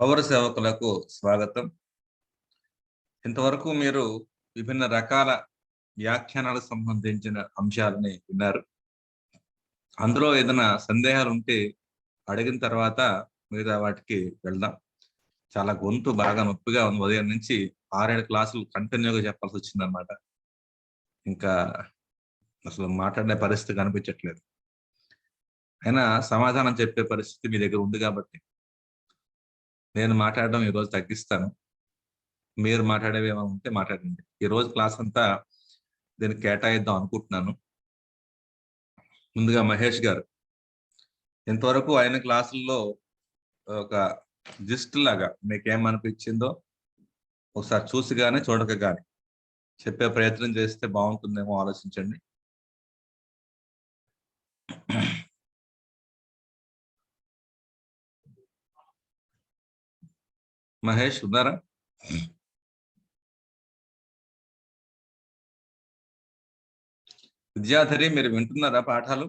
పౌర సేవకులకు స్వాగతం. ఇంతవరకు మీరు విభిన్న రకాల వ్యాఖ్యానాలకు సంబంధించిన అంశాలని విన్నారు. అందులో ఏదైనా సందేహాలు ఉంటే అడిగిన తర్వాత మిగతా వాటికి వెళ్దాం. చాలా గొంతు బాగా నొప్పిగా ఉంది. ఉదయం నుంచి 6-7 క్లాసులు కంటిన్యూగా చెప్పాల్సి వచ్చిందనమాట. ఇంకా అసలు మాట్లాడే పరిస్థితి కనిపించట్లేదు. అయినా సమాధానం చెప్పే పరిస్థితి మీ దగ్గర ఉంది కాబట్టి నేను మాట్లాడడం ఈరోజు తగ్గిస్తాను. మీరు మాట్లాడేవి ఏమైనా ఉంటే మాట్లాడండి. ఈ రోజు క్లాస్ అంతా దీనికి కేటాయిద్దాం అనుకుంటున్నాను. ముందుగా మహేష్ గారు, ఇంతవరకు ఆయన క్లాసుల్లో ఒక జిస్ట్ లాగా మీకేమనిపించిందో ఒకసారి చూసి కానీ చూడక కానీ చెప్పే ప్రయత్నం చేస్తే బాగుంటుందేమో ఆలోచించండి. మహేష్ ఉన్నారా? విద్యాధరి, మీరు వింటున్నారా పాఠాలు?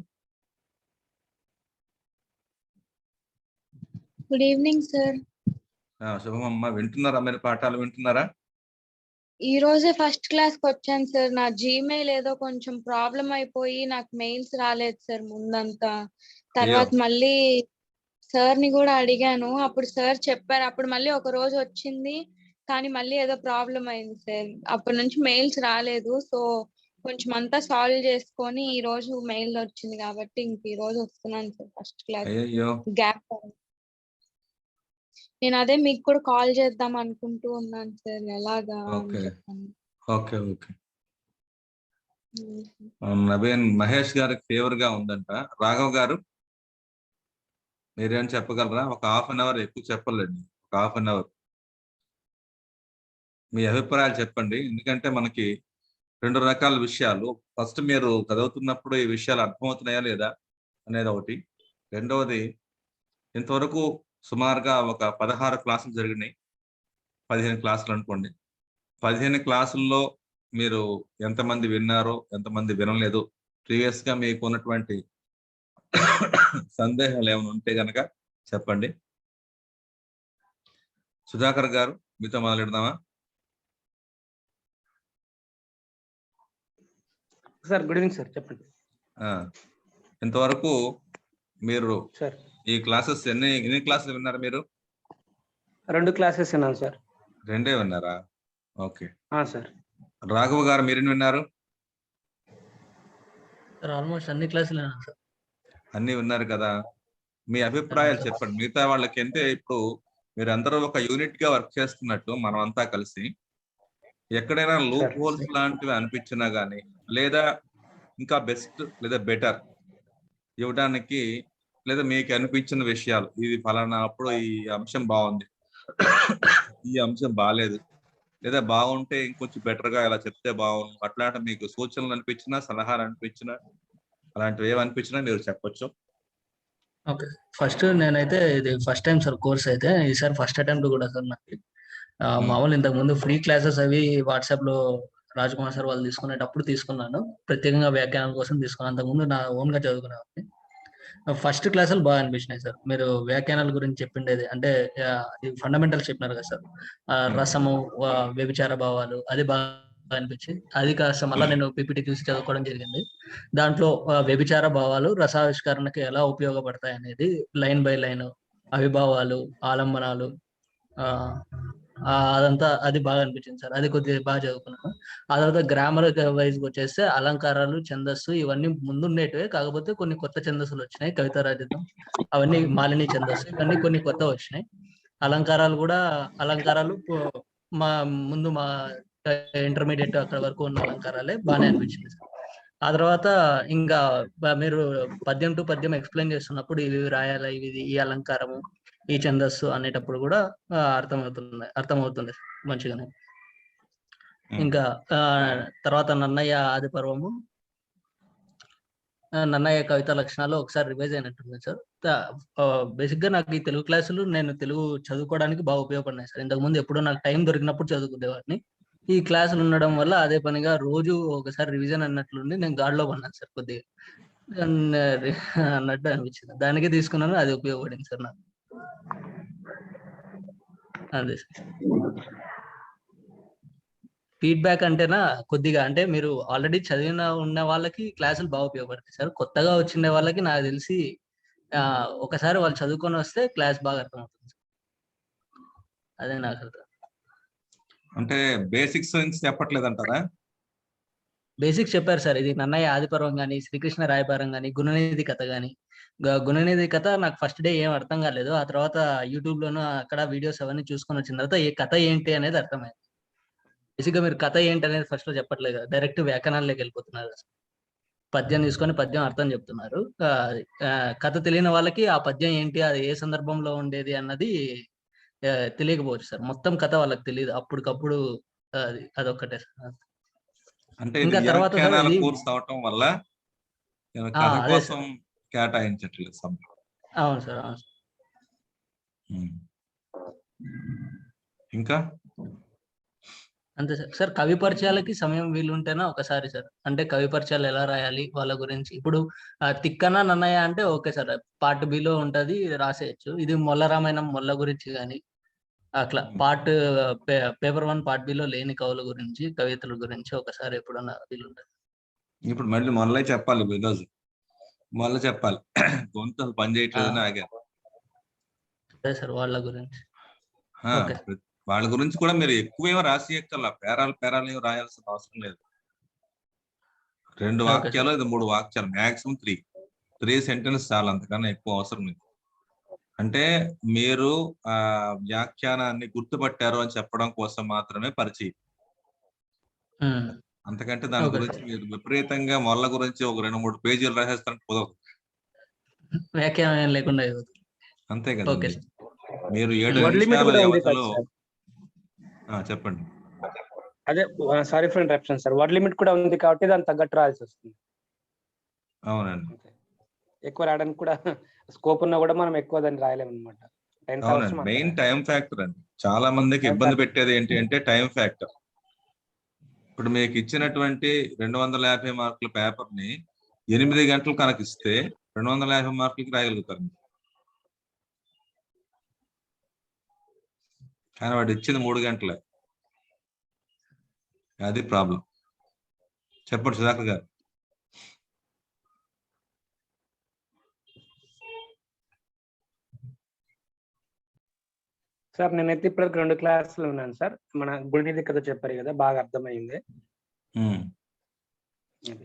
Good evening sir. శుభమమ్మ, వింటున్నారా? మీరు పాఠాలు వింటున్నారా? ఈ రోజే ఫస్ట్ క్లాస్ కి వచ్చాను సార్. నా జీమెయిల్ ఏదో కొంచెం ప్రాబ్లం అయిపోయి నాకు మెయిల్స్ రాలేదు సార్ ముందంతా. తర్వాత మళ్ళీ సార్ ని కూడా అడిగాను. అప్పుడు సార్ చెప్పారు. అప్పుడు మళ్ళీ ఒక రోజు వచ్చింది, కానీ మళ్ళీ ఏదో ప్రాబ్లం అయింది సార్. అప్పటి నుంచి మెయిల్స్ రాలేదు. సో కొంచెం అంతా సాల్వ్ చేసుకొని ఈ రోజు మెయిల్ వచ్చింది కాబట్టి ఇంక ఈ రోజు వస్తున్నాను సార్ ఫస్ట్ క్లాస్. గ్యాప్ నేను అదే మీకు కూడా కాల్ చేద్దాం అనుకుంటూ ఉన్నాను సార్. ఎలాగా చెప్పండి. Okay okay. నవీన్ మహేష్ గారికి ఫేవర్ గా ఉందంట. రాఘవ్ గారు, మీరేం చెప్పగలరా? ఒక హాఫ్ అన్ అవర్, ఎక్కువ చెప్పలేండి, ఒక హాఫ్ అన్ అవర్ మీ అభిప్రాయాలు చెప్పండి. ఎందుకంటే మనకి 2 రకాల విషయాలు. ఫస్ట్, మీరు చదువుతున్నప్పుడు ఈ విషయాలు అర్థమవుతున్నాయా లేదా అనేది ఒకటి. రెండవది, ఇంతవరకు సుమారుగా ఒక 16 క్లాసులు జరిగినాయి, 15 క్లాసులు అనుకోండి. 15 క్లాసుల్లో మీరు ఎంతమంది విన్నారో, ఎంతమంది వినలేదు, ప్రీవియస్ గా మీకు ఉన్నటువంటి సందేహాలు ఏమైనా ఉంటే గనక చెప్పండి. సుధాకర్ గారు, మీతో మొదలెడదామా? సార్ గుడ్ ఈవినింగ్ సార్, చెప్పండి. ఇంతవరకు మీరు ఈ క్లాసెస్ ఎన్ని క్లాసులు విన్నారు మీరు? 2 క్లాసెస్ విన్నాను సార్. 2 విన్నారా? Okay sir. రాఘవ్ గారు, మీరేం విన్నారు? ఆల్మోస్ట్ అన్ని క్లాసులు విన్నాను సార్. అన్ని విన్నారు కదా. మీ అభిప్రాయాలు చెప్పండి. మిగతా వాళ్ళకి అంటే ఇప్పుడు మీరు అందరూ ఒక యూనిట్ గా వర్క్ చేస్తున్నట్టు మనం అంతా కలిసి ఎక్కడైనా లూప్ హోల్స్ లాంటివి అనిపించినా గానీ, లేదా ఇంకా బెస్ట్ లేదా బెటర్ ఇవ్వడానికి, లేదా మీకు అనిపించిన విషయాలు, ఇది ఫలానా అప్పుడు ఈ అంశం బాగుంది, ఈ అంశం బాగాలేదు, లేదా బాగుంటే ఇంకొంచెం బెటర్ గా ఇలా చెప్తే బాగుంది, అట్లాంటి మీకు సూచనలు అనిపించినా, సలహాలు అనిపించినా, అలాంటివి ఏమనిపించినా మీరు చెప్పొచ్చు. ఓకే, ఫస్ట్ నేనైతే ఇది ఫస్ట్ టైం సార్ కోర్స్ అయితే. ఈసారి ఫస్ట్ అటెంప్ట్ కూడా సార్ నాకు. మామూలు ఇంతకు ముందు ఫ్రీ క్లాసెస్ అవి వాట్సాప్ లో రాజకుమార్ సార్ వాళ్ళు తీసుకునేటప్పుడు తీసుకున్నాను. ప్రత్యేకంగా వ్యాఖ్యానం కోసం తీసుకున్నాను. అంతకుముందు నా ఓన్ గా చదువుకునేవాడిని. ఫస్ట్ క్లాసులు బాగా అనిపించినాయి సార్. మీరు వ్యాఖ్యానాల గురించి చెప్పిండేది అంటే ఫండమెంటల్స్ చెప్పినారు కదా సార్. రసము, వ్యభిచార భావాలు, అది బాగా అనిపించింది. అది కాస్త మళ్ళీ నేను పీపీటీ చూసి చదువుకోవడం జరిగింది. దాంట్లో వ్యభిచార భావాలు రసావిష్కరణకి ఎలా ఉపయోగపడతాయి అనేది లైన్ బై లైన్, అవిభావాలు, ఆలంబనాలు, అదంతా అది బాగా అనిపించింది సార్. అది కొద్దిగా బాగా చదువుకున్నాను. ఆ తర్వాత గ్రామర్ వైజ్ వచ్చేస్తే అలంకారాలు, ఛందస్సు ఇవన్నీ ముందుండేటివే, కాకపోతే కొన్ని కొత్త ఛందస్సులు వచ్చినాయి. కవితా రాజితం, అవన్నీ మాలిని ఛందస్సు, ఇవన్నీ కొన్ని కొత్త వచ్చినాయి. అలంకారాలు కూడా, అలంకారాలు మా ముందు మా ఇంటర్మీడియట్ అక్కడ వరకు ఉన్న అలంకారాలే బాగానే అనిపించింది సార్. ఆ తర్వాత ఇంకా మీరు పద్యం టు పద్యం ఎక్స్ప్లెయిన్ చేస్తున్నప్పుడు ఇవి రాయాలి, ఇది ఈ అలంకారము, ఈ ఛందస్సు అనేటప్పుడు కూడా అర్థమవుతుంది మంచిగానే. ఇంకా తర్వాత నన్నయ్య ఆది పర్వము, నన్నయ్య కవిత లక్షణాలు ఒకసారి రివైజ్ అయినట్టుంది సార్. బేసిక్ గా నాకు ఈ తెలుగు క్లాసులు నేను తెలుగు చదువుకోవడానికి బాగా ఉపయోగపడినాయి సార్. ఇంతకుముందు ఎప్పుడో నాకు టైం దొరికినప్పుడు చదువుకునేవాడిని. ఈ క్లాసులు ఉండడం వల్ల అదే పనిగా రోజు ఒకసారి రివిజన్ అన్నట్లుండి నేను గాడిలో పడినాను సార్ కొద్దిగా అన్నట్టు అనిపించింది. దానికే తీసుకున్నాను, అది ఉపయోగపడింది సార్ నాకు. అదే సార్. ఫీడ్‌బ్యాక్ అంటేనా కొద్దిగా అంటే మీరు ఆల్రెడీ ఉన్న వాళ్ళకి క్లాసులు బాగా ఉపయోగపడతాయి సార్. కొత్తగా వచ్చిండే వాళ్ళకి నాకు తెలిసి ఒకసారి వాళ్ళు చదువుకొని వస్తే క్లాస్ బాగా అర్థమవుతుంది సార్. అదే నాకు అర్థం. అంటే బేసిక్స్ నుంచి చెప్పట్లేదంటారా? బేసిక్స్ చెప్పారు సార్. ఇది నన్నయ్య ఆదిపర్వం గాని, శ్రీకృష్ణ రాయబారం గాని, గుణనిధి కథ గాని. గుణనిధి కథ నాకు ఫస్ట్ డే ఏం అర్థం కాలేదు. ఆ తర్వాత యూట్యూబ్‌లోను అక్కడ వీడియోస్ అవన్నీ చూసుకొని వచ్చిన తర్వాత ఈ కథ ఏంటి అనేది అర్థమైంది. బేసిక్‌గా మీరు కథ ఏంటి అనేది ఫస్ట్‌లో చెప్పట్లేదు కదా! డైరెక్ట్ వ్యాకరణాల్లోకి వెళ్ళిపోతున్నారు కదా! పద్యం తీసుకొని పద్యం అర్థం చెప్తున్నారు. కథ తెలియని వాళ్ళకి ఆ పద్యం ఏంటి, అది ఏ సందర్భంలో ఉండేది అన్నది తెలియకపోవచ్చు సార్. మొత్తం కథ వాళ్ళకి తెలీదు. అప్పటికప్పుడు అదొక్కటే సార్. అంటే ఇది ఇంకా తర్వాత సార్ వ్యాఖ్యానాల ఇది కోర్స్ అవటం వల్ల కథ అదే కోసం సార్. కేటాయించట్లేదు సమయం. అవును సార్. అవును సార్. ఉమ్. ఇంకా అంతే సార్. సార్ కవి పరిచయాలకి సమయం వీలుంటేనా ఒకసారి సార్. అంటే కవి పరిచయాలు ఎలా రాయాలి వాళ్ళ గురించి. ఇప్పుడు తిక్కన నన్నయ్య అంటే ఓకే సార్. పార్ట్ బిలో ఉంటది రాసేయచ్చు. ఇది మొల్ల రామాయణం మొల్ల గురించి గాని అట్లా పార్ట్ పేపర్ 1 పార్ట్ బిలో లేని కవుల గురించి, కవితల గురించి ఒకసారి ఎప్పుడన్నా వీలుంటది. ఇప్పుడు మళ్ళీ మొదలై చెప్పాలి ఈరోజు. మొదలు చెప్పాలి. గొంతు అసలు పని చేయట్లేదని ఆగారు. అదే సార్ వాళ్ళ గురించి. ఆ, ఓకే. వాళ్ళ గురించి కూడా మీరు ఎక్కువేమో రాసి ఎక్కల పేరాలు ఏమో రాయాల్సిన అవసరం లేదు. 2 ఓకే వాక్యాలు సార్. ఇది 3 వాక్యాలు మాక్సిమం 3 సెంటెన్స్ చాలా, అంతకన్నా ఎక్కువ అవసరం లేదు. అంటే మీరు ఆ వ్యాఖ్యానాన్ని గుర్తుపట్టారు అని చెప్పడం కోసం మాత్రమే పరిచయం. ఉమ్. అంతకంటే దాని ఓకే గురించి సార్. మీరు విపరీతంగా మొల్ల గురించి ఒక 2-3 పేజీలు రాసేస్తారంటే కుదరదు. వ్యాఖ్యానం ఏం లేకుండా అయిపోతుంది. అంతే ఓకే కదండి. సార్. మీరు 7 వర్డ్ లిమిట్ నిమిషాల కూడా ఉంది కదా వ్యవధిలో సార్. చెప్పండి. అదే sorry for interruption sir. Word limit కూడా ఉంది కాబట్టి దానికి తగ్గట్టు రాయాల్సి వస్తుంది. అవునండి. ఎక్కువ రాయడానికి కూడా స్కోప్ ఉన్నా కూడా మనం ఎక్కువ దాన్ని రాయలేము అనమాట. అవునండి, మెయిన్ టైం ఫ్యాక్టర్ అండి. చాలా మందికి ఇబ్బంది పెట్టేది ఏంటి అంటే టైం ఫ్యాక్టర్. ఇప్పుడు మీకు ఇచ్చినటువంటి 250 మార్కుల పేపర్ ని 8 గంటలు కనుకిస్తే 250 మార్కులకి రాయగలుగుతారు. కానీ వాడు ఇచ్చింది 3 గంటలే. అది ప్రాబ్లం. చెప్పండి సుధాకర్ గారు. సార్ నేనైతే ఇప్పటివరకు 2 క్లాసులు ఉన్నాను సార్. మన గుణనిధి కథ చెప్పారు కదా, బాగా అర్థమైంది.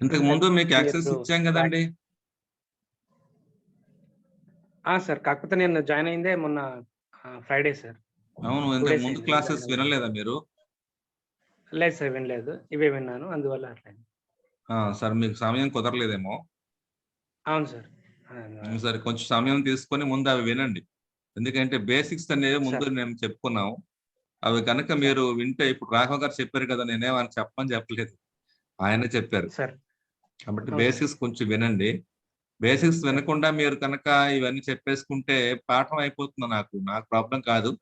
ఇంతకు ముందు మీకు యాక్సెస్ ఇచ్చాం కదండి. సార్, కాకపోతే నేను జాయిన్ అయిందే మొన్న ఫ్రైడే సార్. అవును, ఇంతకు ముందు క్లాసెస్ వినలేదా మీరు? లేదు సార్, వినలేదు. ఇవే విన్నాను, అందువల్ల అట్లా. సార్ మీకు సమయం కుదరలేదేమో. అవును సార్. సరే, కొంచెం సమయం తీసుకొని ముందు అవి వినండి. ఎందుకంటే బేసిక్స్ అనేది ముందు మేము చెప్పుకున్నాం. అవి కనుక మీరు వింటే, ఇప్పుడు రాఘవ గారు చెప్పారు కదా, నేనేమని చెప్పలేదు, ఆయన చెప్పారు. కాబట్టి బేసిక్స్ కొంచెం వినండి. బేసిక్స్ వినకుండా మీరు కనుక ఇవన్నీ చెప్పేసుకుంటే పాఠం అయిపోతుంది. నాకు ప్రాబ్లం కాదు,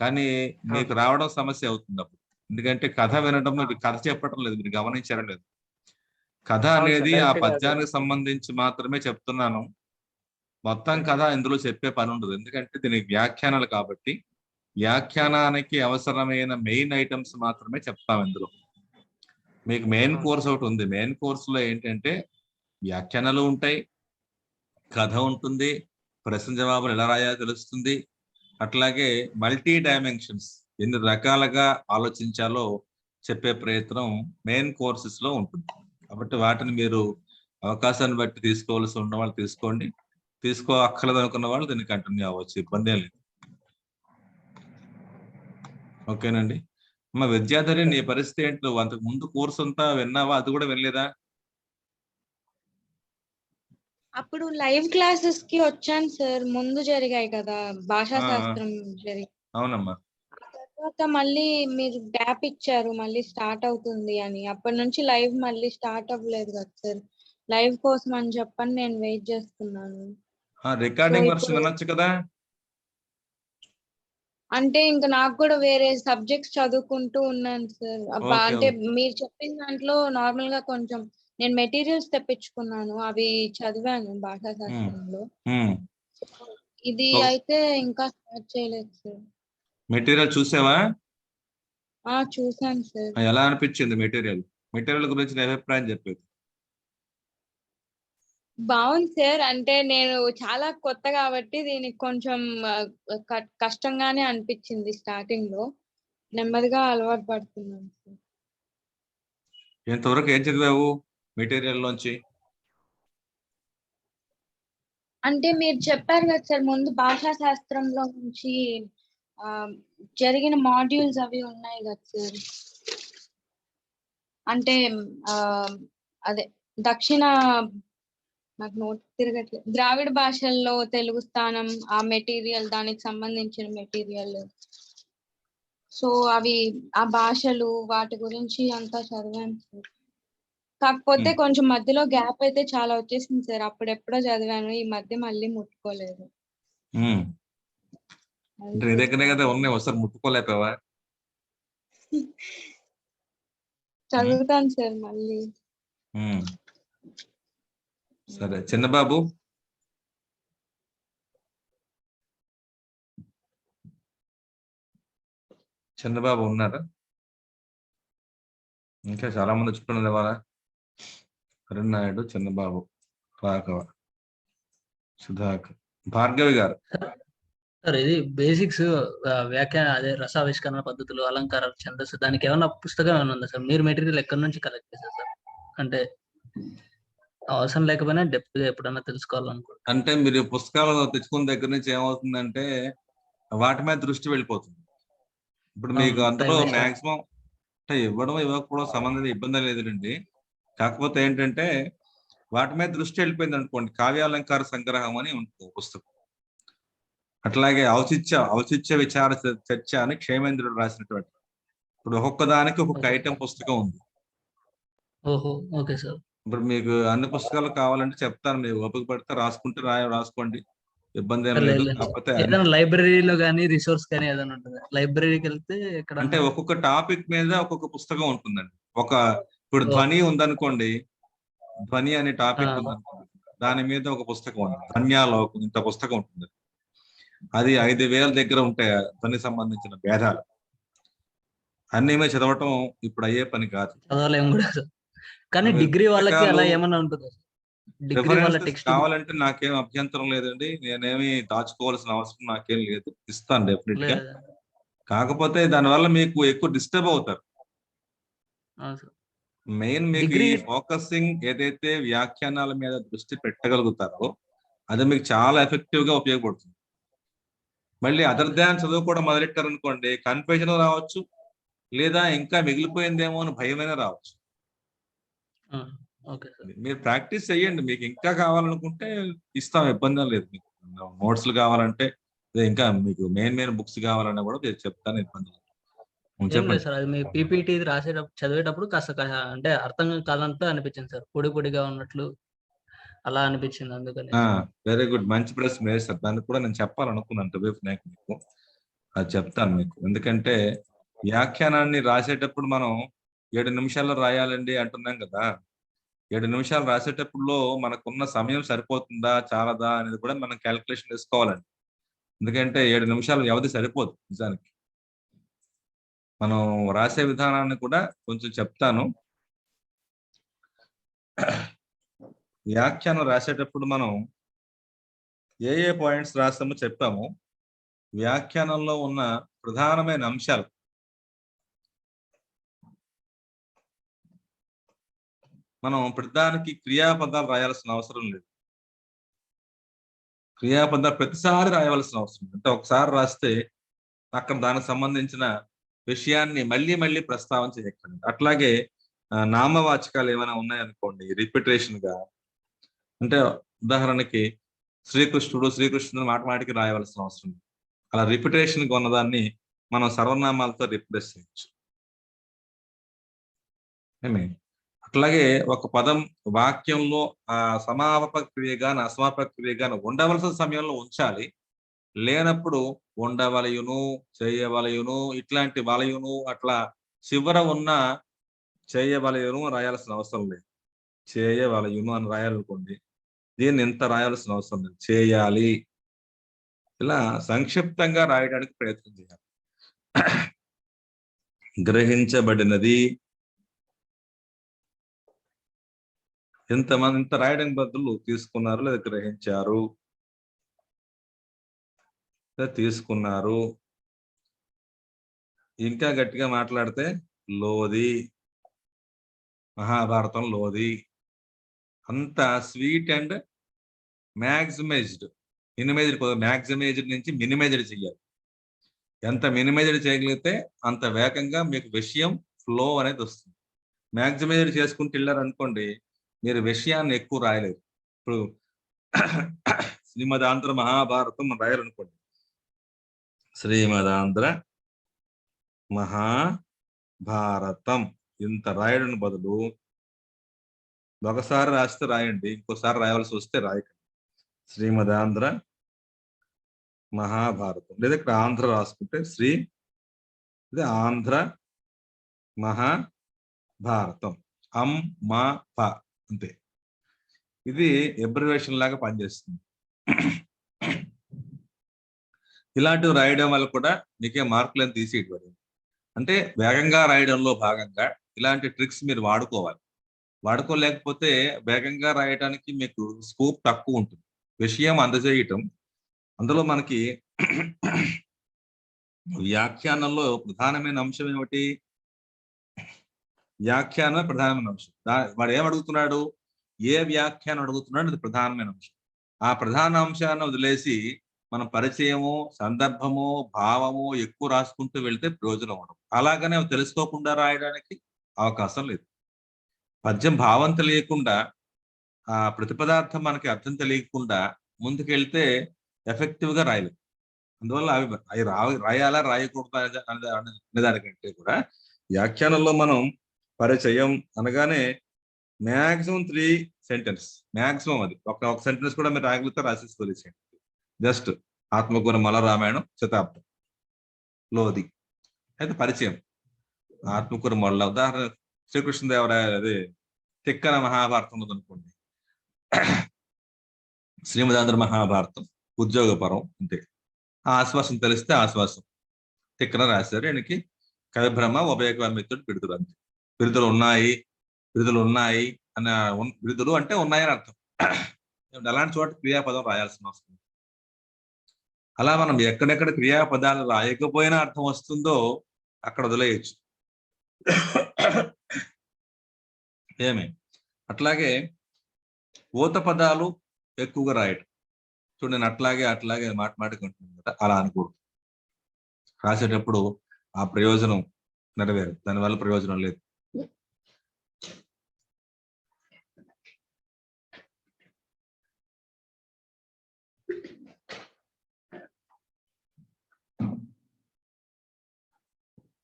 కానీ మీకు రావడం సమస్య అవుతుంది అప్పుడు. ఎందుకంటే కథ వినడం, మీరు కథ చెప్పడం లేదు, మీరు గమనించారా లేదు? కథ అనేది ఆ పద్యానికి సంబంధించి మాత్రమే చెప్తున్నాను. మొత్తం కథ ఇందులో చెప్పే పని ఉండదు. ఎందుకంటే దీనికి వ్యాఖ్యానాలు కాబట్టి వ్యాఖ్యానానికి అవసరమైన మెయిన్ ఐటమ్స్ మాత్రమే చెప్తాం ఇందులో. మీకు మెయిన్ కోర్స్ ఒకటి ఉంది. మెయిన్ కోర్సులో ఏంటంటే వ్యాఖ్యానాలు ఉంటాయి, కథ ఉంటుంది, ప్రశ్న జవాబులు ఎలా రాయాలో తెలుస్తుంది. అట్లాగే మల్టీ డైమెన్షన్స్, ఎన్ని రకాలుగా ఆలోచించాలో చెప్పే ప్రయత్నం మెయిన్ కోర్సెస్ లో ఉంటుంది. కాబట్టి వాటిని మీరు అవకాశాన్ని బట్టి తీసుకోవాల్సి ఉన్న వాళ్ళు తీసుకోండి, తీసుకోక్కర్లేదు అనుకున్న వాళ్ళు దీన్ని కంటిన్యూ అవ్వచ్చు, ఇబ్బంది ఏం లేదు. ఓకేనండి. మా విద్యాధరి, నీ పరిస్థితి ఏంటి? అంతకు ముందు కోర్సు అంతా విన్నావా? అది కూడా వినలేదా? అప్పుడు లైవ్ క్లాసెస్ కి వచ్చాను సార్. ముందు జరిగాయి కదా, భాషా శాస్త్రం జరిగి. అవునమ్మా. తర్వాత మళ్ళీ మీరు గ్యాప్ ఇచ్చారు, మళ్ళీ స్టార్ట్ అవుతుంది అని. అప్పటి నుంచి లైవ్ మళ్ళీ స్టార్ట్ అవ్వలేదు కదా సార్. లైవ్ కోసం అని చెప్పని నేను వెయిట్ చేస్తున్నాను. రికార్డింగ్ వర్షన్ వినొచ్చు కదా. అంటే ఇంకా నాకు కూడా వేరే సబ్జెక్ట్స్ చదువుకుంటూ ఉన్నాను సార్. అంటే మీరు చెప్పిన దాంట్లో నార్మల్ గా కొంచెం నేను మెటీరియల్స్ తెప్పించుకున్నాను, అవి చదివాను భాషా శాస్త్రంలో. ఇది అయితే ఇంకా స్టార్ట్ చేయలేదు సార్. మెటీరియల్ చూసావా? చూసాను సార్. ఎలా అనిపించింది మెటీరియల్? మెటీరియల్ గురించి నీ అభిప్రాయం చెప్పేది. బాగుంది సార్. అంటే నేను చాలా కొత్త కాబట్టి దీనికి కొంచెం కష్టంగానే అనిపించింది స్టార్టింగ్ లో. నెమ్మదిగా అలవాటు పడుతున్నాను సార్. ఇంతవరకు ఏం చదివావు మెటీరియల్ లోంచి? అంటే మీరు చెప్పారు కదా సార్ ముందు భాషా శాస్త్రంలో నుంచి ఆ, జరిగిన మాడ్యూల్స్ అవి ఉన్నాయి కదా సార్. అంటే ఆ, అదే దక్షిణ, నాకు నోట్ తిరగట్లేదు, ద్రావిడ భాషల్లో తెలుగు స్థానం, ఆ మెటీరియల్, దానికి సంబంధించిన మెటీరియల్. సో అవి ఆ భాషలు వాటి గురించి అంతా చదివాను సార్. కాకపోతే కొంచెం మధ్యలో గ్యాప్ అయితే చాలా వచ్చేసింది సార్. అప్పుడెప్పుడో చదివాను, ఈ మధ్య మళ్ళీ ముట్టుకోలేదు. నీ దగ్గరే కదా ఉన్నాయి, ఒకసారి ముట్టుకోలేకపోయావా? చదువుతాను సార్ మళ్ళీ. సరే చిన్నబాబు, చిన్నబాబు ఉన్నారా? ఇంకా చాలా మంది వచ్చుకున్నది ఇవాళ. కరుణ్ నాయుడు, చిన్నబాబు, రాఘవ, సుధాకర్, భార్గవి గారు. సార్ ఇది బేసిక్స్ వ్యాఖ్యాన అదే రసావిష్కరణ పద్ధతులు, అలంకారాలు, ఛందస్సు, దానికి ఏమన్నా పుస్తకం ఏమైనా ఉందా సార్? మీరు మెటీరియల్ ఎక్కడి నుంచి కలెక్ట్ చేశారు సార్? అంటే అవసరం లేకపోయినా డెప్త్ గా ఎప్పుడన్నా తెలుసుకోవాలనుకుంటున్నాను. అంటే మీరు పుస్తకాలు తెచ్చుకున్న దగ్గర నుంచి ఏమవుతుందంటే వాటి మీద దృష్టి వెళ్ళిపోతుంది. ఇప్పుడు మీకు అందులో మాక్సిమం అంటే ఇవ్వడం ఇవ్వకపోవడం సంబంధం ఇబ్బంది లేదండి. కాకపోతే ఏంటంటే వాటి మీద దృష్టి వెళ్ళిపోయింది అనుకోండి. కావ్యాలంకార సంగ్రహం అని ఉంటుంది పుస్తకం. అట్లాగే ఔచిత్య విచార చర్చ అని క్షేమేంద్రుడు రాసినటువంటి. ఇప్పుడు ఒక్కొక్క దానికి ఒక్కొక్క ఐటెం పుస్తకం ఉంది. ఓహో, ఓకే సార్. ఇప్పుడు మీకు అన్ని పుస్తకాలు కావాలంటే చెప్తాను, మీరు ఓపిక పడితే రాసుకుంటే రాసుకోండి, ఇబ్బంది ఏం లేదు. కాకపోతే ఏదైనా లైబ్రరీలో కానీ రిసోర్స్ కానీ ఏదైనా ఉంటుంది? లైబ్రరీకి వెళ్తే ఎక్కడ అంటే ఒక్కొక్క టాపిక్ మీద ఒక్కొక్క పుస్తకం ఉంటుందండి. ఇప్పుడు ధ్వని ఉందనుకోండి, ధ్వని అనే టాపిక్ ఉందనుకోండి, దాని మీద ఒక పుస్తకం ఉంది. ధ్వన్యాలోకం ఇంత పుస్తకం ఉంటుంది. అది 5,000 దగ్గర ఉంటాయి ధ్వని సంబంధించిన భేదాలు. అన్ని మీద చదవటం ఇప్పుడు అయ్యే పని కాదు. చదవలేము కూడా సార్. కానీ డిగ్రీ వాళ్ళకి అలా ఏమన్నా ఉంటుందా? డిగ్రీ వాళ్ళ టెక్స్ట్ కావాలంటే నాకేం అభ్యంతరం లేదండి. నేనేమి దాచుకోవాల్సిన అవసరం నాకేం లేదు, ఇస్తాను డెఫినెట్ గా. కాకపోతే దానివల్ల మీకు ఎక్కువ డిస్టర్బ్ అవుతారు. మెయిన్ మీకు ఈ ఫోకసింగ్ ఏదైతే వ్యాఖ్యానాల మీద దృష్టి పెట్టగలుగుతారో అది మీకు చాలా ఎఫెక్టివ్ గా ఉపయోగపడుతుంది. మళ్ళీ అదర్ దాన్ చదువుకోవడం మొదలెట్టారనుకోండి, కన్ఫ్యూజన్ రావచ్చు, లేదా ఇంకా మిగిలిపోయిందేమో అని భయమైనా రావచ్చు. మీరు ప్రాక్టీస్ చెయ్యండి. మీకు ఇంకా కావాలనుకుంటే ఇస్తాం, ఇబ్బంది లేదు. మీకు నోట్స్లు కావాలంటే, ఇంకా మీకు మెయిన్ బుక్స్ కావాలన్నా కూడా చెప్తాను, ఇబ్బంది లేదు. చెప్పండి సార్. అది మీ పీపీటీ రాసేటప్పుడు చదివేటప్పుడు కాస్త అంటే అర్థం కాదంతా అనిపించింది సార్, పొడిగా ఉన్నట్లు అలా అనిపించింది, అందుకని. వెరీ గుడ్, మంచి ప్రశ్న వేస్తారు. దాన్ని కూడా నేను చెప్పాలనుకున్నాను మీకు, అది చెప్తాను మీకు. ఎందుకంటే వ్యాఖ్యానాన్ని రాసేటప్పుడు మనం 7 నిమిషాల్లో రాయాలండి అంటున్నాం కదా. 7 నిమిషాలు రాసేటప్పుడులో మనకున్న సమయం సరిపోతుందా చాలదా అనేది కూడా మనం క్యాలిక్యులేషన్ వేసుకోవాలండి. ఎందుకంటే 7 నిమిషాల వ్యవధి సరిపోదు నిజానికి. మనం రాసే విధానాన్ని కూడా కొంచెం చెప్తాను. వ్యాఖ్యానం రాసేటప్పుడు మనం ఏ పాయింట్స్ రాస్తామో చెప్పాము. వ్యాఖ్యానంలో ఉన్న ప్రధానమైన అంశాలు మనం ప్రతిదానికి క్రియాపదాలు రాయాల్సిన అవసరం లేదు. క్రియాపదాలు ప్రతిసారి రాయవలసిన అవసరం లేదు. అంటే ఒకసారి రాస్తే అక్కడ దానికి సంబంధించిన విషయాన్ని మళ్ళీ ప్రస్తావన చేయకండి. అట్లాగే నామవాచకాలు ఏమైనా ఉన్నాయనుకోండి రిపిటేషన్ గా, అంటే ఉదాహరణకి శ్రీకృష్ణుడు మాటికి రాయవలసిన అవసరం లేదు. అలా రిపిటేషన్ గా ఉన్నదాన్ని మనం సర్వనామాలతో రిప్లేస్ చేయొచ్చు. అట్లాగే ఒక పదం వాక్యంలో సమాపక క్రియగాను అసమాపక క్రియగాను ఉండవలసిన సమయంలో ఉంచాలి, లేనప్పుడు ఉండవలయును, చేయవలయును, ఇట్లాంటి వలయును, అట్లా చివర ఉన్న చేయవలయును రాయాల్సిన అవసరం లేదు. చేయవలయును అని రాయాలనుకోండి, దీన్ని ఎంత రాయాల్సిన అవసరం లేదు, చేయాలి, ఇలా సంక్షిప్తంగా రాయడానికి ప్రయత్నం చేయాలి. గ్రహించబడినది. ఎంతమంది ఇంత రాయడానికి బదులు తీసుకున్నారు లేదా గ్రహించారు లేదా తీసుకున్నారు. ఇంకా గట్టిగా మాట్లాడితే లోది, మహాభారతం లోది. అంత స్వీట్ అండ్ మ్యాక్సిమైజ్డ్. మ్యాక్సిమైజ్డ్ నుంచి మినిమైజ్డ్ చేయాలి. ఎంత మినిమైజ్డ్ చేయగలిగితే అంత వేగంగా మీకు విషయం ఫ్లో అనేది వస్తుంది. మ్యాక్సిమైజ్డ్ చేసుకుంటూ వెళ్ళారు అనుకోండి, మీరు విషయాన్ని ఎక్కువ రాయలేరు. ఇప్పుడు శ్రీమదాంధ్ర మహాభారతం రాయాలనుకోండి, శ్రీమదాంధ్ర మహాభారతం ఇంత రాయడం బదులు ఒకసారి రాస్తే రాయండి, ఇంకోసారి రాయవలసి వస్తే రాయకండి. శ్రీమదాంధ్ర మహాభారతం, లేదా ఇక్కడ ఆంధ్ర రాసుకుంటే ఇది ఆంధ్ర మహాభారతం, మా ప అంతే. ఇది ఎబ్రివేషన్ లాగా పనిచేస్తుంది. ఇలాంటివి రాయడం వల్ల కూడా మీకే మార్కులను తీసి ఇవ్వలేదు. అంటే వేగంగా రాయడంలో భాగంగా ఇలాంటి ట్రిక్స్ మీరు వాడుకోవాలి. వాడుకోలేకపోతే వేగంగా రాయడానికి మీకు స్కోప్ తక్కువ ఉంటుంది. విషయం అందజేయటం, అందులో మనకి వ్యాఖ్యానంలో ప్రధానమైన అంశం ఏమిటి? వ్యాఖ్యానం ప్రధానమైన అంశం. వాడు ఏం అడుగుతున్నాడు, ఏ వ్యాఖ్యానం అడుగుతున్నాడు, అది ప్రధానమైన అంశం. ఆ ప్రధాన అంశాన్ని వదిలేసి మనం పరిచయము, సందర్భము, భావము ఎక్కువ రాసుకుంటూ వెళ్తే ప్రయోజనం ఉండదు. అలాగనే తెలుసుకోకుండా రాయడానికి అవకాశం లేదు. పద్యం భావం తెలియకుండా, ఆ ప్రతిపదార్థం మనకి అర్థం తెలియకుండా ముందుకెళ్తే ఎఫెక్టివ్ గా రాయలేదు. అందువల్ల అవి రాయాలా రాయకూడదు అనే దానికంటే కూడా వ్యాఖ్యానంలో మనం పరిచయం అనగానే మ్యాక్సిమం 3 సెంటెన్స్, మ్యాక్సిమం అది ఒక సెంటెన్స్ కూడా మీరు రాయగలిగితే రాసేసి వదిలేసేయండి. జస్ట్ ఆత్మకూర మల రామాయణం శతాబ్దం లోది అయితే పరిచయం. ఆత్మకూర మల్ల ఉదాహరణ శ్రీకృష్ణదేవరాయ అదే తిక్కన మహాభారతం అనుకోండి, శ్రీమదాంధ్ర మహాభారతం ఉద్యోగపరం అంతే. ఆ ఆశ్వాసం తెలిస్తే ఆశ్వాసం తిక్కన రాశారు. ఆయనకి కవిభ్రమ ఉభయకమిత్రుడు బిరుదులు అంతే. బిరుదులు ఉన్నాయి అన్న బిరుదులు అంటే ఉన్నాయని అర్థం. అలాంటి చోట క్రియాపదం రాయాల్సిన అవసరం. అలా మనం ఎక్కడెక్కడ క్రియాపదాలు రాయకపోయినా అర్థం వస్తుందో అక్కడ వదిలేయచ్చు. ఏమి అట్లాగే ఊత పదాలు ఎక్కువగా రాయటం. చూడండి, నేను అట్లాగే మాట్లాడుకుంటున్నాను కదా, అలా అనకూడదు. రాసేటప్పుడు ఆ ప్రయోజనం నెరవేరు, దానివల్ల ప్రయోజనం లేదు.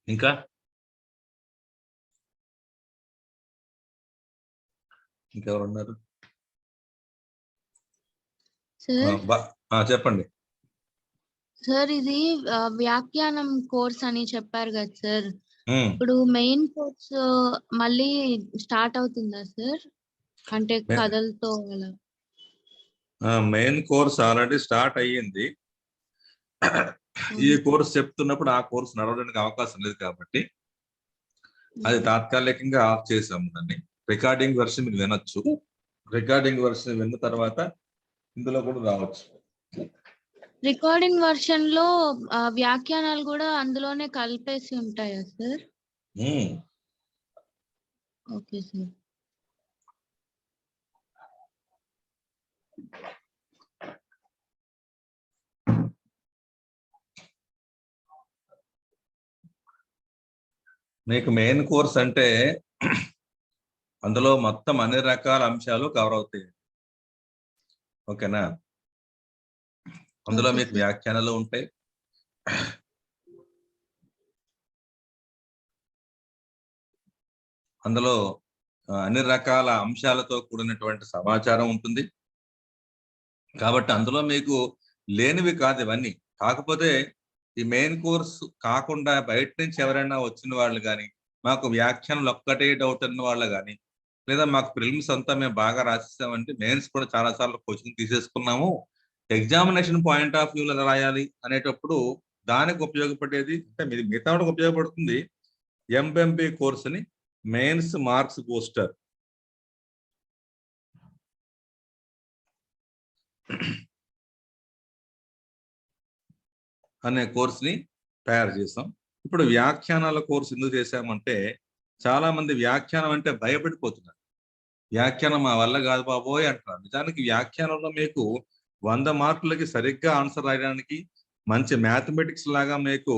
ఇంకా ఇంకెవరున్నారు? చెప్పండి సార్. ఇది వ్యాఖ్యానం కోర్స్ అని చెప్పారు కదా సార్, ఇప్పుడు మెయిన్ కోర్స్ మళ్ళీ స్టార్ట్ అవుతుందా సార్? అంటే కథలతో అలా. మెయిన్ కోర్స్ ఆల్రెడీ స్టార్ట్ అయ్యింది. ఈ కోర్స్ చెప్తున్నప్పుడు ఆ కోర్స్ నడవడానికి అవకాశం లేదు కాబట్టి అది తాత్కాలికంగా ఆఫ్ చేసాము. దాన్ని రికార్డింగ్ వర్షన్ మీరు వినొచ్చు. రికార్డింగ్ వర్షన్ విన్న తర్వాత ఇందులో కూడా రావచ్చు. రికార్డింగ్ వర్షన్ లో వ్యాఖ్యానాలు కూడా అందులోనే కలిపేసి ఉంటాయా సార్? Okay sir. మీకు మెయిన్ కోర్స్ అంటే అందులో మొత్తం అన్ని రకాల అంశాలు కవర్ అవుతాయి. ఓకేనా? అందులో మీకు వ్యాఖ్యానాలు ఉంటాయి, అందులో అన్ని రకాల అంశాలతో కూడినటువంటి సమాచారం ఉంటుంది. కాబట్టి అందులో మీకు లేనివి కాదు ఇవన్నీ. కాకపోతే ఈ మెయిన్ కోర్స్ కాకుండా బయట నుంచి ఎవరైనా వచ్చిన వాళ్ళు కానీ, మాకు వ్యాఖ్యానాలు ఒక్కటే డౌట్ అన్న వాళ్ళు కానీ, లేదా మాకు ప్రిలిమ్స్ అంతా మేము బాగా రాసేసామంటే మెయిన్స్ కూడా చాలా సార్లు కోచింగ్ తీసేసుకున్నాము, ఎగ్జామినేషన్ పాయింట్ ఆఫ్ వ్యూలో రాయాలి అనేటప్పుడు దానికి ఉపయోగపడేది అంటే మీది మిగతా వాడికి ఉపయోగపడుతుంది. ఎంఎంబి కోర్స్ అని మెయిన్స్ మార్క్స్ బూస్టర్ అనే కోర్సుని తయారు చేసాం. ఇప్పుడు వ్యాఖ్యానాల కోర్సు ఎందుకు చేశామంటే చాలా మంది వ్యాఖ్యానం అంటే భయపడిపోతున్నారు. వ్యాఖ్యానం మా వల్ల కాదు బాబోయ్ అంటున్నారు. నిజానికి వ్యాఖ్యానంలో మీకు 100 మార్కులకి సరిగ్గా ఆన్సర్ రాయడానికి, మంచి మ్యాథమెటిక్స్ లాగా మీకు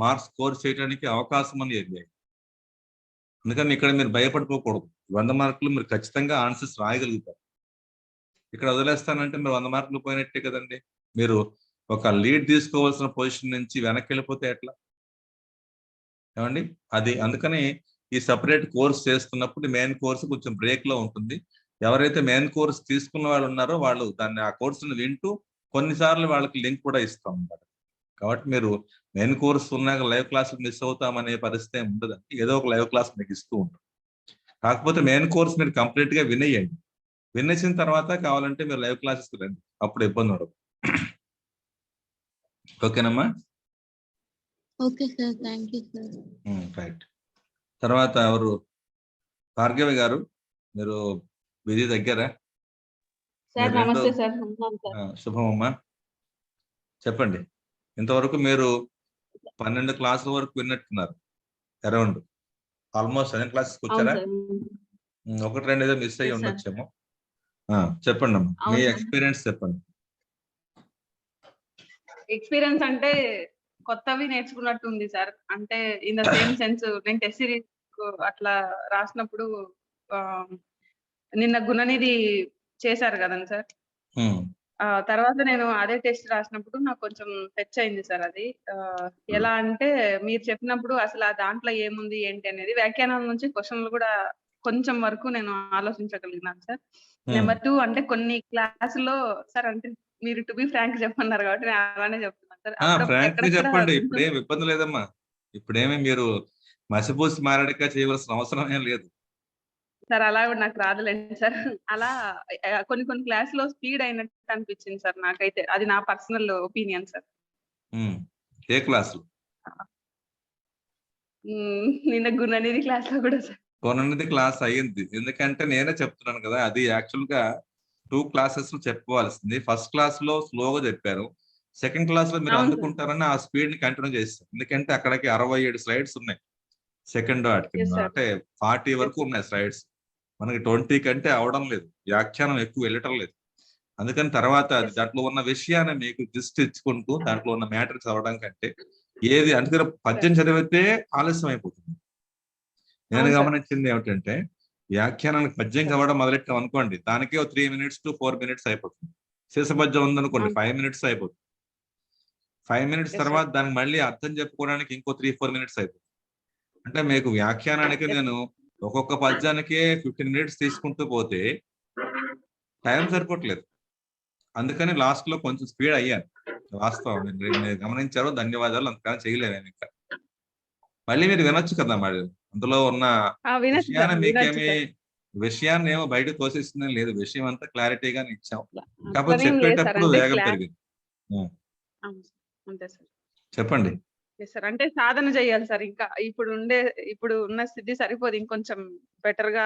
మార్క్స్ స్కోర్ చేయడానికి అవకాశం అని ఏరియాయి. అందుకని ఇక్కడ మీరు భయపడిపోకూడదు. 100 మార్కులు మీరు ఖచ్చితంగా ఆన్సర్స్ రాయగలుగుతారు. ఇక్కడ వదిలేస్తానంటే మీరు 100 మార్కులు పోయినట్టే కదండి. మీరు ఒక లీడ్ తీసుకోవాల్సిన పొజిషన్ నుంచి వెనక్కి వెళ్ళిపోతే ఎట్లా ఏమండి? అది అందుకని ఈ సపరేట్ కోర్స్ చేస్తున్నప్పుడు మెయిన్ కోర్స్ కొంచెం బ్రేక్ లో ఉంటుంది. ఎవరైతే మెయిన్ కోర్స్ తీసుకున్న వాళ్ళు ఉన్నారో వాళ్ళు దాన్ని ఆ కోర్సును వింటూ కొన్నిసార్లు వాళ్ళకి లింక్ కూడా ఇస్తాం అన్నమాట. కాబట్టి మీరు మెయిన్ కోర్స్ ఉన్నాక లైవ్ క్లాసులు మిస్ అవుతామనే పరిస్థితి ఉండదండి. ఏదో ఒక లైవ్ క్లాస్ మీకు ఇస్తూ ఉంటాం. కాకపోతే మెయిన్ కోర్స్ మీరు కంప్లీట్ గా వినేయండి. వినేసిన తర్వాత కావాలంటే మీరు లైవ్ క్లాసెస్ రండి, అప్పుడు ఇబ్బంది ఉండదు. ఓకేనమ్మా? Okay sir, thank you sir. Right. తర్వాత ఎవరు? భార్గవి గారు, మీరు బిజీ దగ్గర సార్ నమస్తే సార్. శుభమమ్మా, చెప్పండి. ఇంతవరకు మీరు 12 క్లాసుల వరకు విన్నట్టున్నారు. అరౌండ్ ఆల్మోస్ట్ 7 క్లాసెస్కి వచ్చారా? 1-2 ఏదో మిస్ అయ్యి ఉండొచ్చేమో. చెప్పండి అమ్మా, మీ ఎక్స్పీరియన్స్ చెప్పండి. ఎక్స్పీరియన్స్ అంటే కొత్తవి నేర్చుకున్నట్టు ఉంది సార్. అంటే ఇన్ ద సేమ్ సెన్స్ నేను టెస్ట్ సిరీస్ అట్లా రాసినప్పుడు నిన్న గుణనిధి చేశారు కదండి సార్. తర్వాత నేను అదే టెస్ట్ రాసినప్పుడు నాకు కొంచెం టచ్ అయింది సార్. అది ఎలా అంటే మీరు చెప్పినప్పుడు అసలు ఆ దాంట్లో ఏముంది ఏంటి అనేది వ్యాఖ్యానం నుంచి క్వశ్చన్లు కూడా కొంచెం వరకు నేను ఆలోచించగలిగినాను సార్. నెంబర్ 2 అంటే కొన్ని క్లాసుల్లో సార్ అంటే మీరు టు బి ఫ్రాంక్ చెప్పన్నారు కాబట్టి నేను అలానే చెప్తున్నాను సార్. ఫ్రాంక్ చెప్పండి, ఇప్పుడేం ఇబ్బంది లేదమ్మా. ఇప్పుడేమి మీరు మసిపూసి మారడిక చేయవలసిన అవసరం ఏం లేదు సార్. అలా కూడా నాకు రాదులేండి సార్. అలా కొన్ని క్లాసులో స్పీడ్ అయినట్టు అనిపించింది సార్ నాకైతే. అది నా పర్సనల్ ఒపీనియన్ సార్. ఏ క్లాస్? నిన్న గుణనిధి క్లాస్ లో కూడా సార్. గుణనిధి క్లాస్ అయ్యింది, ఎందుకంటే నేనే చెప్తున్నాను కదా, అది యాక్చువల్ గా 2 క్లాసెస్ చెప్పవలసింది. ఫస్ట్ క్లాస్ లో స్లోగా చెప్పారు, సెకండ్ క్లాస్ లో మీరు అందుకుంటారని ఆ స్పీడ్ ని కంటిన్యూ చేస్తారు. ఎందుకంటే అక్కడికి 67 స్లైడ్స్ ఉన్నాయి సెకండ్ వాటికి. అంటే 40 వరకు ఉన్నాయి స్లైడ్స్. మనకి 20 కంటే అవడం లేదు, వ్యాఖ్యానం ఎక్కువ వెళ్ళటం లేదు. అందుకని తర్వాత దాంట్లో ఉన్న విషయాన్ని మీకు దృష్టి ఇచ్చుకుంటూ దాంట్లో ఉన్న మ్యాటర్ చదవడం కంటే ఏది అందుకని పద్యం చదివితే ఆలస్యం అయిపోతుంది. నేను గమనించింది ఏమిటంటే వ్యాఖ్యానానికి పద్యం చదవడం మొదలెట్టాం అనుకోండి, దానికే 3 minutes to 4 minutes అయిపోతుంది. శేషపద్యం ఉందనుకోండి 5 minutes అయిపోతుంది. 5 minutes తర్వాత దానికి మళ్ళీ అర్థం చెప్పుకోవడానికి ఇంకో 3-4 minutes అయిపోతుంది. అంటే మీకు వ్యాఖ్యానానికి నేను ఒక్కొక్క పద్యానికే 15 minutes తీసుకుంటూ పోతే టైం సరిపోవట్లేదు. అందుకని లాస్ట్ లో కొంచెం స్పీడ్ అయ్యాను. వాస్తవం మీరు గమనించారో ధన్యవాదాలు. అందుకని చేయలేను ఇంకా. మళ్ళీ మీరు వినొచ్చు కదా మరి, అందులో ఉన్న విషయాన్ని మీకేమి విషయాన్ని ఏమో బయట తోసేస్తుందని లేదు, విషయం అంతా క్లారిటీగానే ఇచ్చాం. కాకపోతే చెప్పేటప్పుడు వేగం పెరిగింది. చెప్పండి సార్. అంటే సాధన చేయాలి సార్. ఇంకా ఇప్పుడు ఉన్న స్థితి సరిపోదు, ఇంకొంచెం బెటర్ గా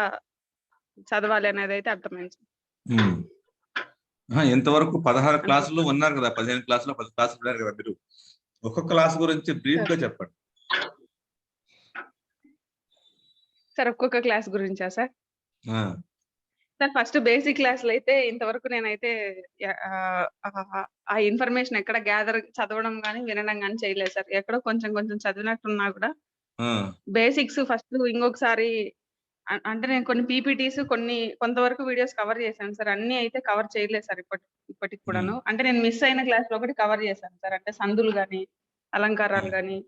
చదవాలి అనేది అయితే అర్థమైంది. ఇంతవరకు 16 క్లాసులు ఉన్నారు కదా, 15 క్లాసులు 10 క్లాసులు ఉన్నారు కదా, మీరు ఒక్కొక్క క్లాస్ గురించి బ్రీఫ్ గా చెప్పండి సార్. ఒక్కొక్క క్లాస్ గురించా సార్? సార్ ఫస్ట్ బేసిక్ క్లాసులు అయితే ఇంతవరకు నేనైతే ఆ ఇన్ఫర్మేషన్ ఎక్కడ గ్యాదర్ చదవడం కానీ వినడం కానీ చేయలేదు సార్. ఎక్కడో కొంచెం చదివినట్టున్నా కూడా బేసిక్స్ ఫస్ట్ ఇంకొకసారి అంటే నేను కొన్ని పీపీటీస్ కొంతవరకు వీడియోస్ కవర్ చేశాను సార్. అన్ని అయితే కవర్ చేయలేదు సార్ ఇప్పటికి కూడాను. అంటే నేను మిస్ అయిన క్లాస్ లో ఒకటి కవర్ చేశాను సార్. అంటే సందులు గాని అలంకారాలు గాని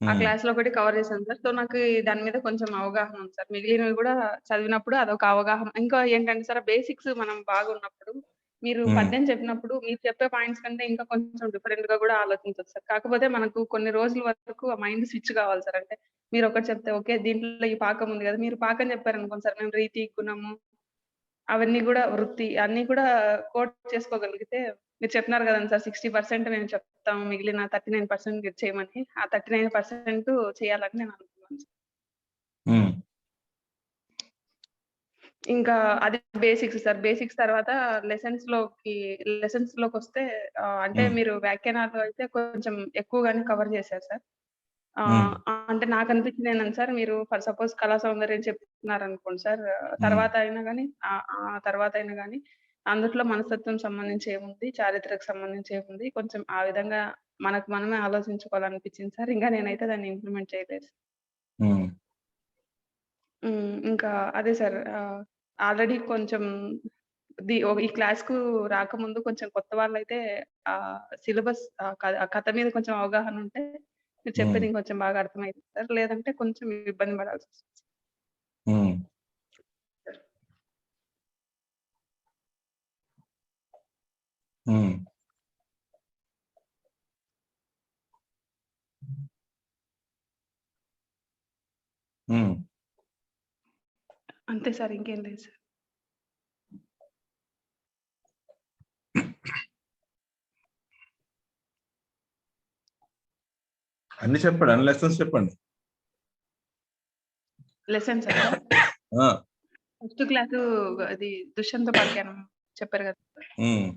ఆ క్లాస్ లో ఒకటి కవర్ చేశాను సార్. సో నాకు దాని మీద కొంచెం అవగాహన ఉంది సార్. మిగిలినవి కూడా చదివినప్పుడు అదొక అవగాహన. ఇంకా ఏంటంటే సార్ బేసిక్స్ మనం బాగున్నప్పుడు మీరు పద్యం చెప్పినప్పుడు మీరు చెప్పే పాయింట్స్ కంటే ఇంకా కొంచెం డిఫరెంట్ గా కూడా ఆలోచించవచ్చు సార్. కాకపోతే మనకు కొన్ని రోజుల వరకు ఆ మైండ్ స్విచ్ కావాలి సార్. అంటే మీరు ఒకటి చెప్తే ఓకే దీంట్లో ఈ పాకం ఉంది కదా, మీరు పాకం చెప్పారు అనుకోండి సార్, మేము రీతి గుణము అవన్నీ కూడా వృత్తి అన్ని కూడా కోట్ చేసుకోగలిగితే మీరు చెప్తున్నారు కదండి సార్ 60% మేము చెప్తాం. మిగిలిన 39% మీరు చేయమని. ఆ 39% చేయాలని నేను అనుకున్నాను సార్. హ్మ్. ఇంకా అది బేసిక్స్ సార్. బేసిక్స్ తర్వాత లెసన్స్‌లోకొస్తే అంటే హ్మ్. మీరు వ్యాఖ్యానాలు అయితే కొంచెం ఎక్కువగానే కవర్ చేశారు సార్. హ్మ్. అంటే నాకనిపించింది ఏందంటే సార్, మీరు ఫర్ సపోజ్ కళా సౌందర్యం చెప్తున్నారనుకోండి సార్, తర్వాత అయినా గాని అందుట్లో మనస్తత్వం సంబంధించి ఏముంది, చారిత్రకు సంబంధించి ఏముంది, కొంచెం ఆ విధంగా మనకు మనమే ఆలోచించుకోవాలనిపించింది సార్. ఇంకా నేనైతే దాన్ని ఇంప్లిమెంట్ చేయలేదు. హ్మ్. ఇంకా అదే సార్. ఆల్రెడీ కొంచెం ఈ క్లాస్‌కు రాకముందు కొంచెం కొత్త వాళ్ళైతే సిలబస్ కథ మీద కొంచెం అవగాహన ఉంటే మీరు హ్మ్. చెప్పేది ఇంకొంచెం బాగా అర్థమైతుంది సార్. లేదంటే కొంచెం ఇబ్బంది పడాల్సొస్తుంది హ్మ్. సార్. హ్మ్. హ్మ్. అంతే సార్. ఇంకేం లేదు సార్. అన్ని చెప్పండి. అన్ని లెసన్స్ చెప్పండి. లెసన్సా సార్? ఆ! ఫస్ట్ క్లాసు అది దుష్యంతోపాఖ్యానం చెప్పారు కదా సార్. హ్మ్.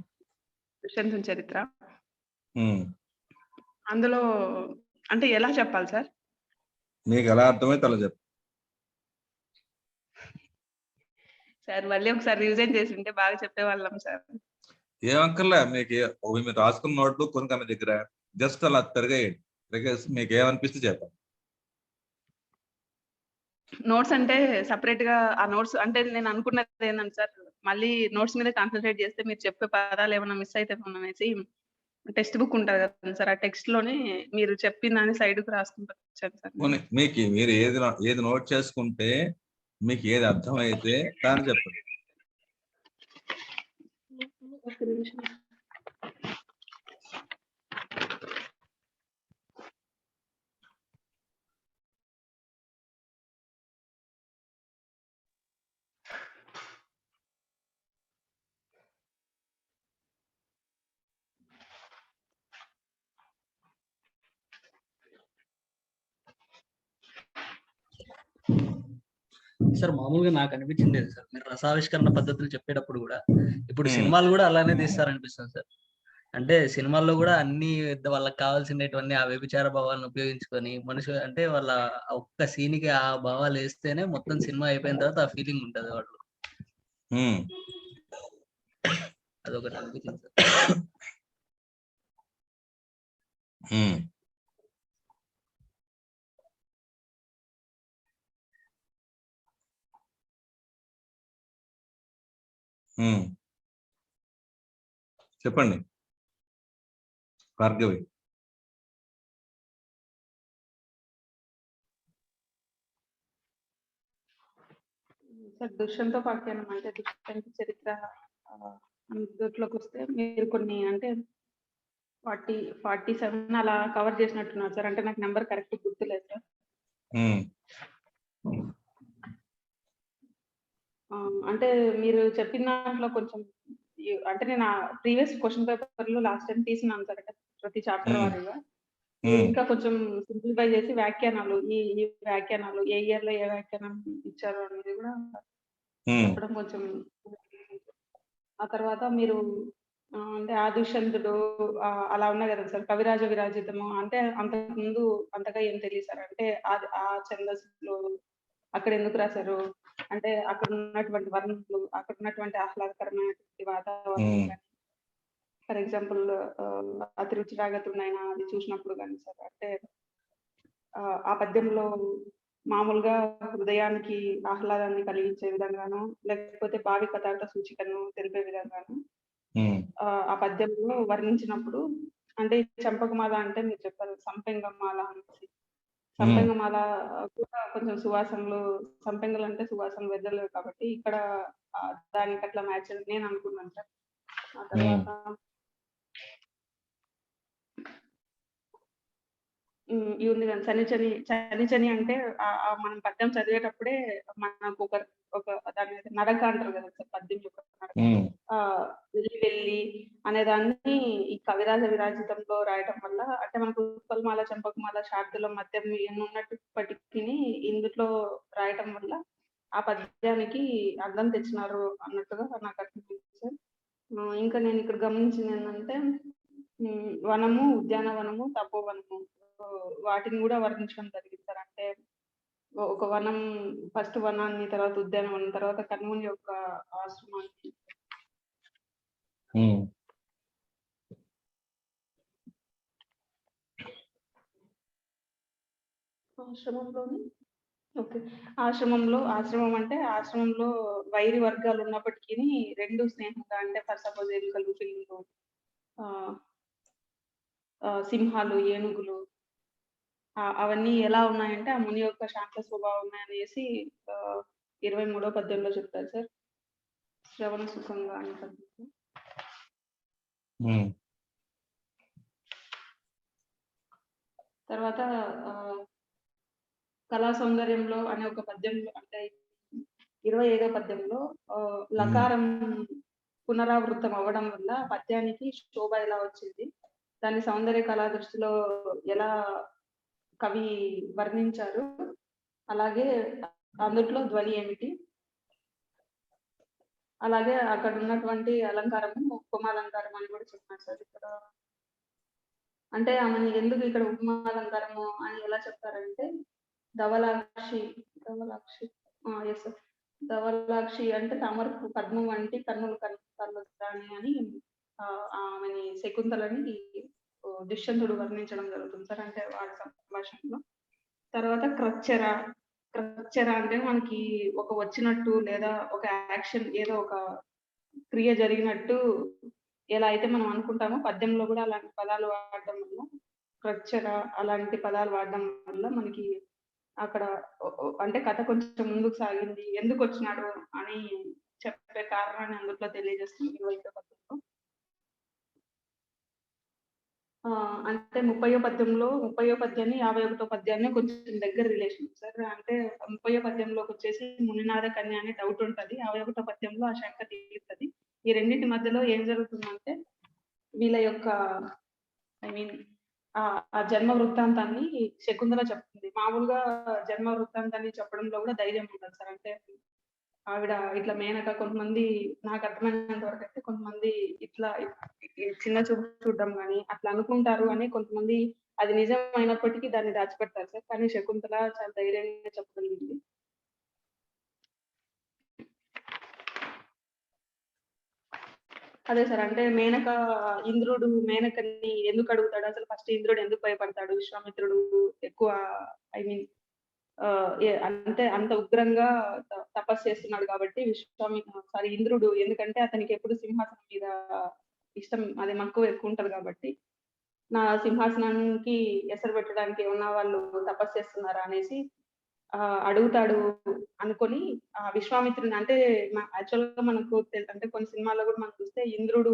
దుష్యంతుని చరిత్ర. హ్మ్. అందులో అంటే ఎలా చెప్పాలి సార్? మీకు ఎలా అర్థమైతే అలా చెప్పండి. సార్ మళ్ళీ ఒకసారి రివిజన్ చేసుంటే బాగా చెప్పేవాళ్ళం సార్. ఏమక్కర్లే మీరు రాసుకున్న నోట్‌బుక్ ఉంది మీ దగ్గర. జస్ట్ అలా తిరగేయండి. తిరగేసి మీకేమనిపిస్తే చెప్పండి. నోట్స్ అంటే సెపరేట్‌గా ఆ నోట్స్ అంటే నేను అనుకున్నది ఏందంటే సార్, మళ్ళీ నోట్స్ మీద కాన్సంట్రేట్ చేస్తే మీరు చెప్పే పదాలు ఏమన్నా మిస్ అయితేమోననేసి టెక్స్ట్ బుక్ ఉంటది కదా సార్. ఆ టెక్స్ట్‌లోనే మీరు చెప్పిందాన్ని సైడ్‌కి రాసుకుంటూ వచ్చాను సార్ నేను. మీరు ఏది నోట్ చేసుకుంటే మీకు ఏది అర్థమైతే దాన్ని చెప్పండి. ఒక్క నిమిషం. సార్ మామూలుగా నాకు అనిపించింది సార్, మీరు రసావిష్కరణ పద్ధతులు చెప్పేటప్పుడు కూడా ఇప్పుడు హ్మ్. సినిమాలు కూడా అలానే తీస్తారనిపిస్తుంది సార్. అంటే సినిమాల్లో కూడా అన్ని వాళ్ళకి కావాల్సినటువంటి ఆ వ్యభిచార భావాలను ఉపయోగించుకొని మనిషి అంటే వాళ్ళ ఆ ఒక్క సీన్‌కి ఆ భావాలు వేస్తేనే మొత్తం సినిమా అయిపోయిన తర్వాత ఆ ఫీలింగ్ ఉంటది వాళ్ళు. హ్మ్. అదొకటి అనిపించింది సార్. హ్మ్. హ్మ్. చెప్పండి. భార్గవి. సార్ దుష్యంతోపాఖ్యానం అంటే దుష్యంత చరిత్ర అందుట్లోకొస్తే మీరు కొన్ని అంటే 47 అలా కవర్ చేసినట్టున్నారు సార్. అంటే నాకు నంబర్ కరెక్ట్‌గా గుర్తులేదు సార్. హ్మ్. అంటే మీరు చెప్పిన దాంట్లో కొంచెం అంటే నేను ప్రీవియస్ క్వెషన్ పేపర్‌లో లాస్ట్ టైమ్ తీసుకున్నాను సార్. అంటే ప్రతి చాప్టర్ హ్మ్. వారీగా. హ్మ్. ఇంకా కొంచెం సింప్లిఫై చేసి వ్యాఖ్యానాలు ఈ వ్యాఖ్యానాలు ఏ ఇయర్‌లో ఏ వ్యాఖ్యానం ఇచ్చారు అనేది కూడా హ్మ్. చెప్పడం కొంచెం. ఆ తర్వాత మీరు అంటే ఆ దుష్యంతుడు అలా ఉన్నాయి కదా సార్. కవిరాజ విరాజితము అంటే అంతకుముందు అంతగా ఏం తెలీదు సార్. అంటే ఆ ఛందస్సులు అక్కడ ఎందుకు రాశారు? అంటే అక్కడ ఉన్నటువంటి వర్ణనలు, అక్కడ ఉన్నటువంటి ఆహ్లాదకరమైనటువంటి వాతావరణం హ్మ్. గాని, ఫర్ ఎగ్జాంపుల్ అతిరుచి రాగతుండైనా అది చూసినప్పుడు గాని సార్. అంటే ఆ పద్యంలో మామూలుగా హృదయానికి ఆహ్లాదాన్ని కలిగించే విధంగాను, లేకపోతే భావి పదార్థ సూచికను తెలిపే విధంగాను హ్మ్. ఆ పద్యంలో వర్ణించినప్పుడు అంటే ఈ చంపకమాల అంటే మీరు చెప్పారు సంపెంగమాల అనేసి. హ్మ్. సంపెంగమాల కూడా కొంచెం సువాసనలు, సంపెంగలంటే సువాసనలు వెదజల్లేవు కాబట్టి ఇక్కడ దానికి అట్లా మ్యాచ్ అని నేను అనుకున్నాను సార్. ఆ హ్మ్. తర్వాత ఇది ఉంది కదా చని చని అంటే మనం పద్యం చదివేటప్పుడే మనకు ఒక ఒక దాని నడక అంటారు కదా సార్, పద్యం యొక్క నడక. వెళ్ళి వెళ్ళి అనే దాన్ని ఈ కవిరాజ విరాజితంలో రాయటం వల్ల, అంటే మనకు ఉత్పలమాల, చంపకమాల, శార్దుల మధ్య ఉన్నప్పటికీ ఇందులో రాయటం వల్ల ఆ పద్యానికి అర్థం తెచ్చినారు అన్నట్టుగా నాకు అనిపించింది సార్. ఇంకా నేను ఇక్కడ గమనించింది ఏంటంటే వనము, ఉద్యానవనము, తపోవనము వాటిని కూడా వర్ణించడం జరిగింది సార్. అంటే ఒక వనం, ఫస్ట్ వనాన్ని, తర్వాత ఉద్యానవనం, తర్వాత కర్ణముని యొక్క ఆశ్రమాన్ని. ఆశ్రమంలోని ఓకే, ఆశ్రమం అంటే ఆశ్రమంలో వైరి వర్గాలు ఉన్నప్పటికీ రెండు స్నేహంగా, అంటే ఫర్ సపోజ్ ఎలుకలు, పిల్లులు, సింహాలు, ఏనుగులు అవన్నీ ఎలా ఉన్నాయంటే ఆ ముని యొక్క శాంత స్వభావం ఉన్నాయనేసి 23వ పద్యంలో చెప్తారు సార్. శ్రవణ సుఖంగా అనే పద్యంలో. తర్వాత కళా సౌందర్యంలో అనే ఒక పద్యంలో, అంటే 25వ పద్యంలో లకారం పునరావృతం అవ్వడం వల్ల పద్యానికి శోభ ఎలా వచ్చింది, దాని సౌందర్య కళా దృష్టిలో ఎలా కవి వర్ణించారు, అలాగే అందుట్లో ధ్వని ఏమిటి, అలాగే అక్కడ ఉన్నటువంటి అలంకారము ఉపమాలంకారం అని కూడా చెప్పినారు సార్. ఇక్కడ అంటే ఆమెను ఎందుకు ఇక్కడ ఉపమాలంకారము అని ఎలా చెప్తారంటే ధవలాక్షి ధవలాక్షి అంటే తామరపు పద్మం వంటి కన్నులు కన్నుదాని అని ఆమెని శకుంతలని దుష్యంతుడు వర్ణించడం జరుగుతుంది సార్, అంటే వాడి సంభాషణలో. తర్వాత క్రచ్చర అంటే మనకి ఒక వచ్చినట్టు లేదా ఒక యాక్షన్, ఏదో ఒక క్రియ జరిగినట్టు ఎలా అయితే మనం అనుకుంటామో పద్యంలో కూడా అలాంటి పదాలు వాడడం వల్ల, క్రచ్చర అలాంటి పదాలు వాడడం వల్ల మనకి అక్కడ అంటే కథ కొంచెం ముందుకు సాగింది, ఎందుకు వచ్చినాడు అని చెప్పే కారణాన్ని అందులో తెలియజేస్తుంది 25వ పద్యంలో. అంటే 30వ పద్యాన్ని 51వ పద్యాన్ని కొంచెం దగ్గర రిలేషన్ సార్. అంటే 30వ పద్యంలోకి వచ్చేసి మునినాథ కన్య అనే డౌట్ ఉంటుంది, 51వ పద్యంలో ఆ శంక తీరుతుంది. ఈ రెండింటి మధ్యలో ఏం జరుగుతుందంటే వీళ్ళ యొక్క ఆ జన్మ వృత్తాంతాన్ని శకుంతల చెప్తుంది. మామూలుగా జన్మ వృత్తాంతాన్ని చెప్పడంలో కూడా ధైర్యం ఉంటుంది సార్. అంటే ఆవిడ ఇట్లా మేనక, కొంతమంది నాకు అర్థమైనంత వరకు అయితే కొంతమంది ఇట్లా చిన్న చూపు చూడడం కానీ అట్లా అనుకుంటారు అని, కొంతమంది అది నిజం అయినప్పటికీ దాన్ని దాచిపెడతారు సార్. కానీ శకుంతల చాలా ధైర్యంగా చెప్పగలిగింది. అదే సార్, అంటే మేనక ఇంద్రుడు మేనకని ఎందుకు అడుగుతాడు, అసలు ఫస్ట్ ఇంద్రుడు ఎందుకు భయపడతాడు, విశ్వామిత్రుడు ఎక్కువ అంటే అంత ఉగ్రంగా తపస్సు చేస్తున్నాడు కాబట్టి ఇంద్రుడు, ఎందుకంటే అతనికి ఎప్పుడు సింహాసనం మీద ఇష్టం, అది మక్కువ ఎక్కువ ఉంటది కాబట్టి నా సింహాసనానికి ఎసరు పెట్టడానికి ఏమన్నా వాళ్ళు తపస్సు చేస్తున్నారా అనేసి అడుగుతాడు అనుకొని విశ్వామిత్రుని, అంటే యాక్చువల్ గా మనకు అంటే కొన్ని సినిమాల్లో కూడా మనం చూస్తే ఇంద్రుడు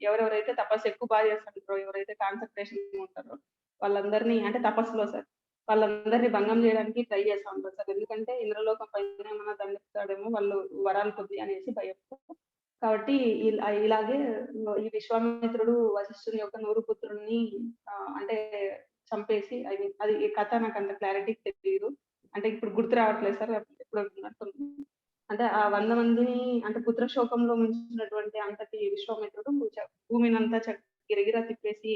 ఎవరెవరైతే తపస్సు ఎక్కువ బాగా చేస్తారో, ఎవరైతే కాన్సన్ట్రేషన్ ఉంటారో వాళ్ళందరినీ, అంటే తపస్సులో సార్ వాళ్ళందరినీ భంగం చేయడానికి ట్రై చేస్తా ఉంటారు సార్. ఎందుకంటే ఇంద్రలోకం పైన ఏమన్నా దండిస్తాడేమో వాళ్ళు వరాలు కొద్ది అనేసి భయపడతారు. కాబట్టి ఇలాగే ఈ విశ్వామిత్రుడు వశిష్ఠుని యొక్క 100 పుత్రుల్ని అంటే చంపేసి, అది కథ నాకు అంత క్లారిటీ తెలియదు, అంటే ఇప్పుడు గుర్తు రావట్లేదు సార్. ఎప్పుడు అంటే ఆ 100 మందిని అంటే పుత్ర శోకంలో ముంచినటువంటి అంతటి విశ్వామిత్రుడు భూమిని అంతా గిరగిరా తిప్పేసి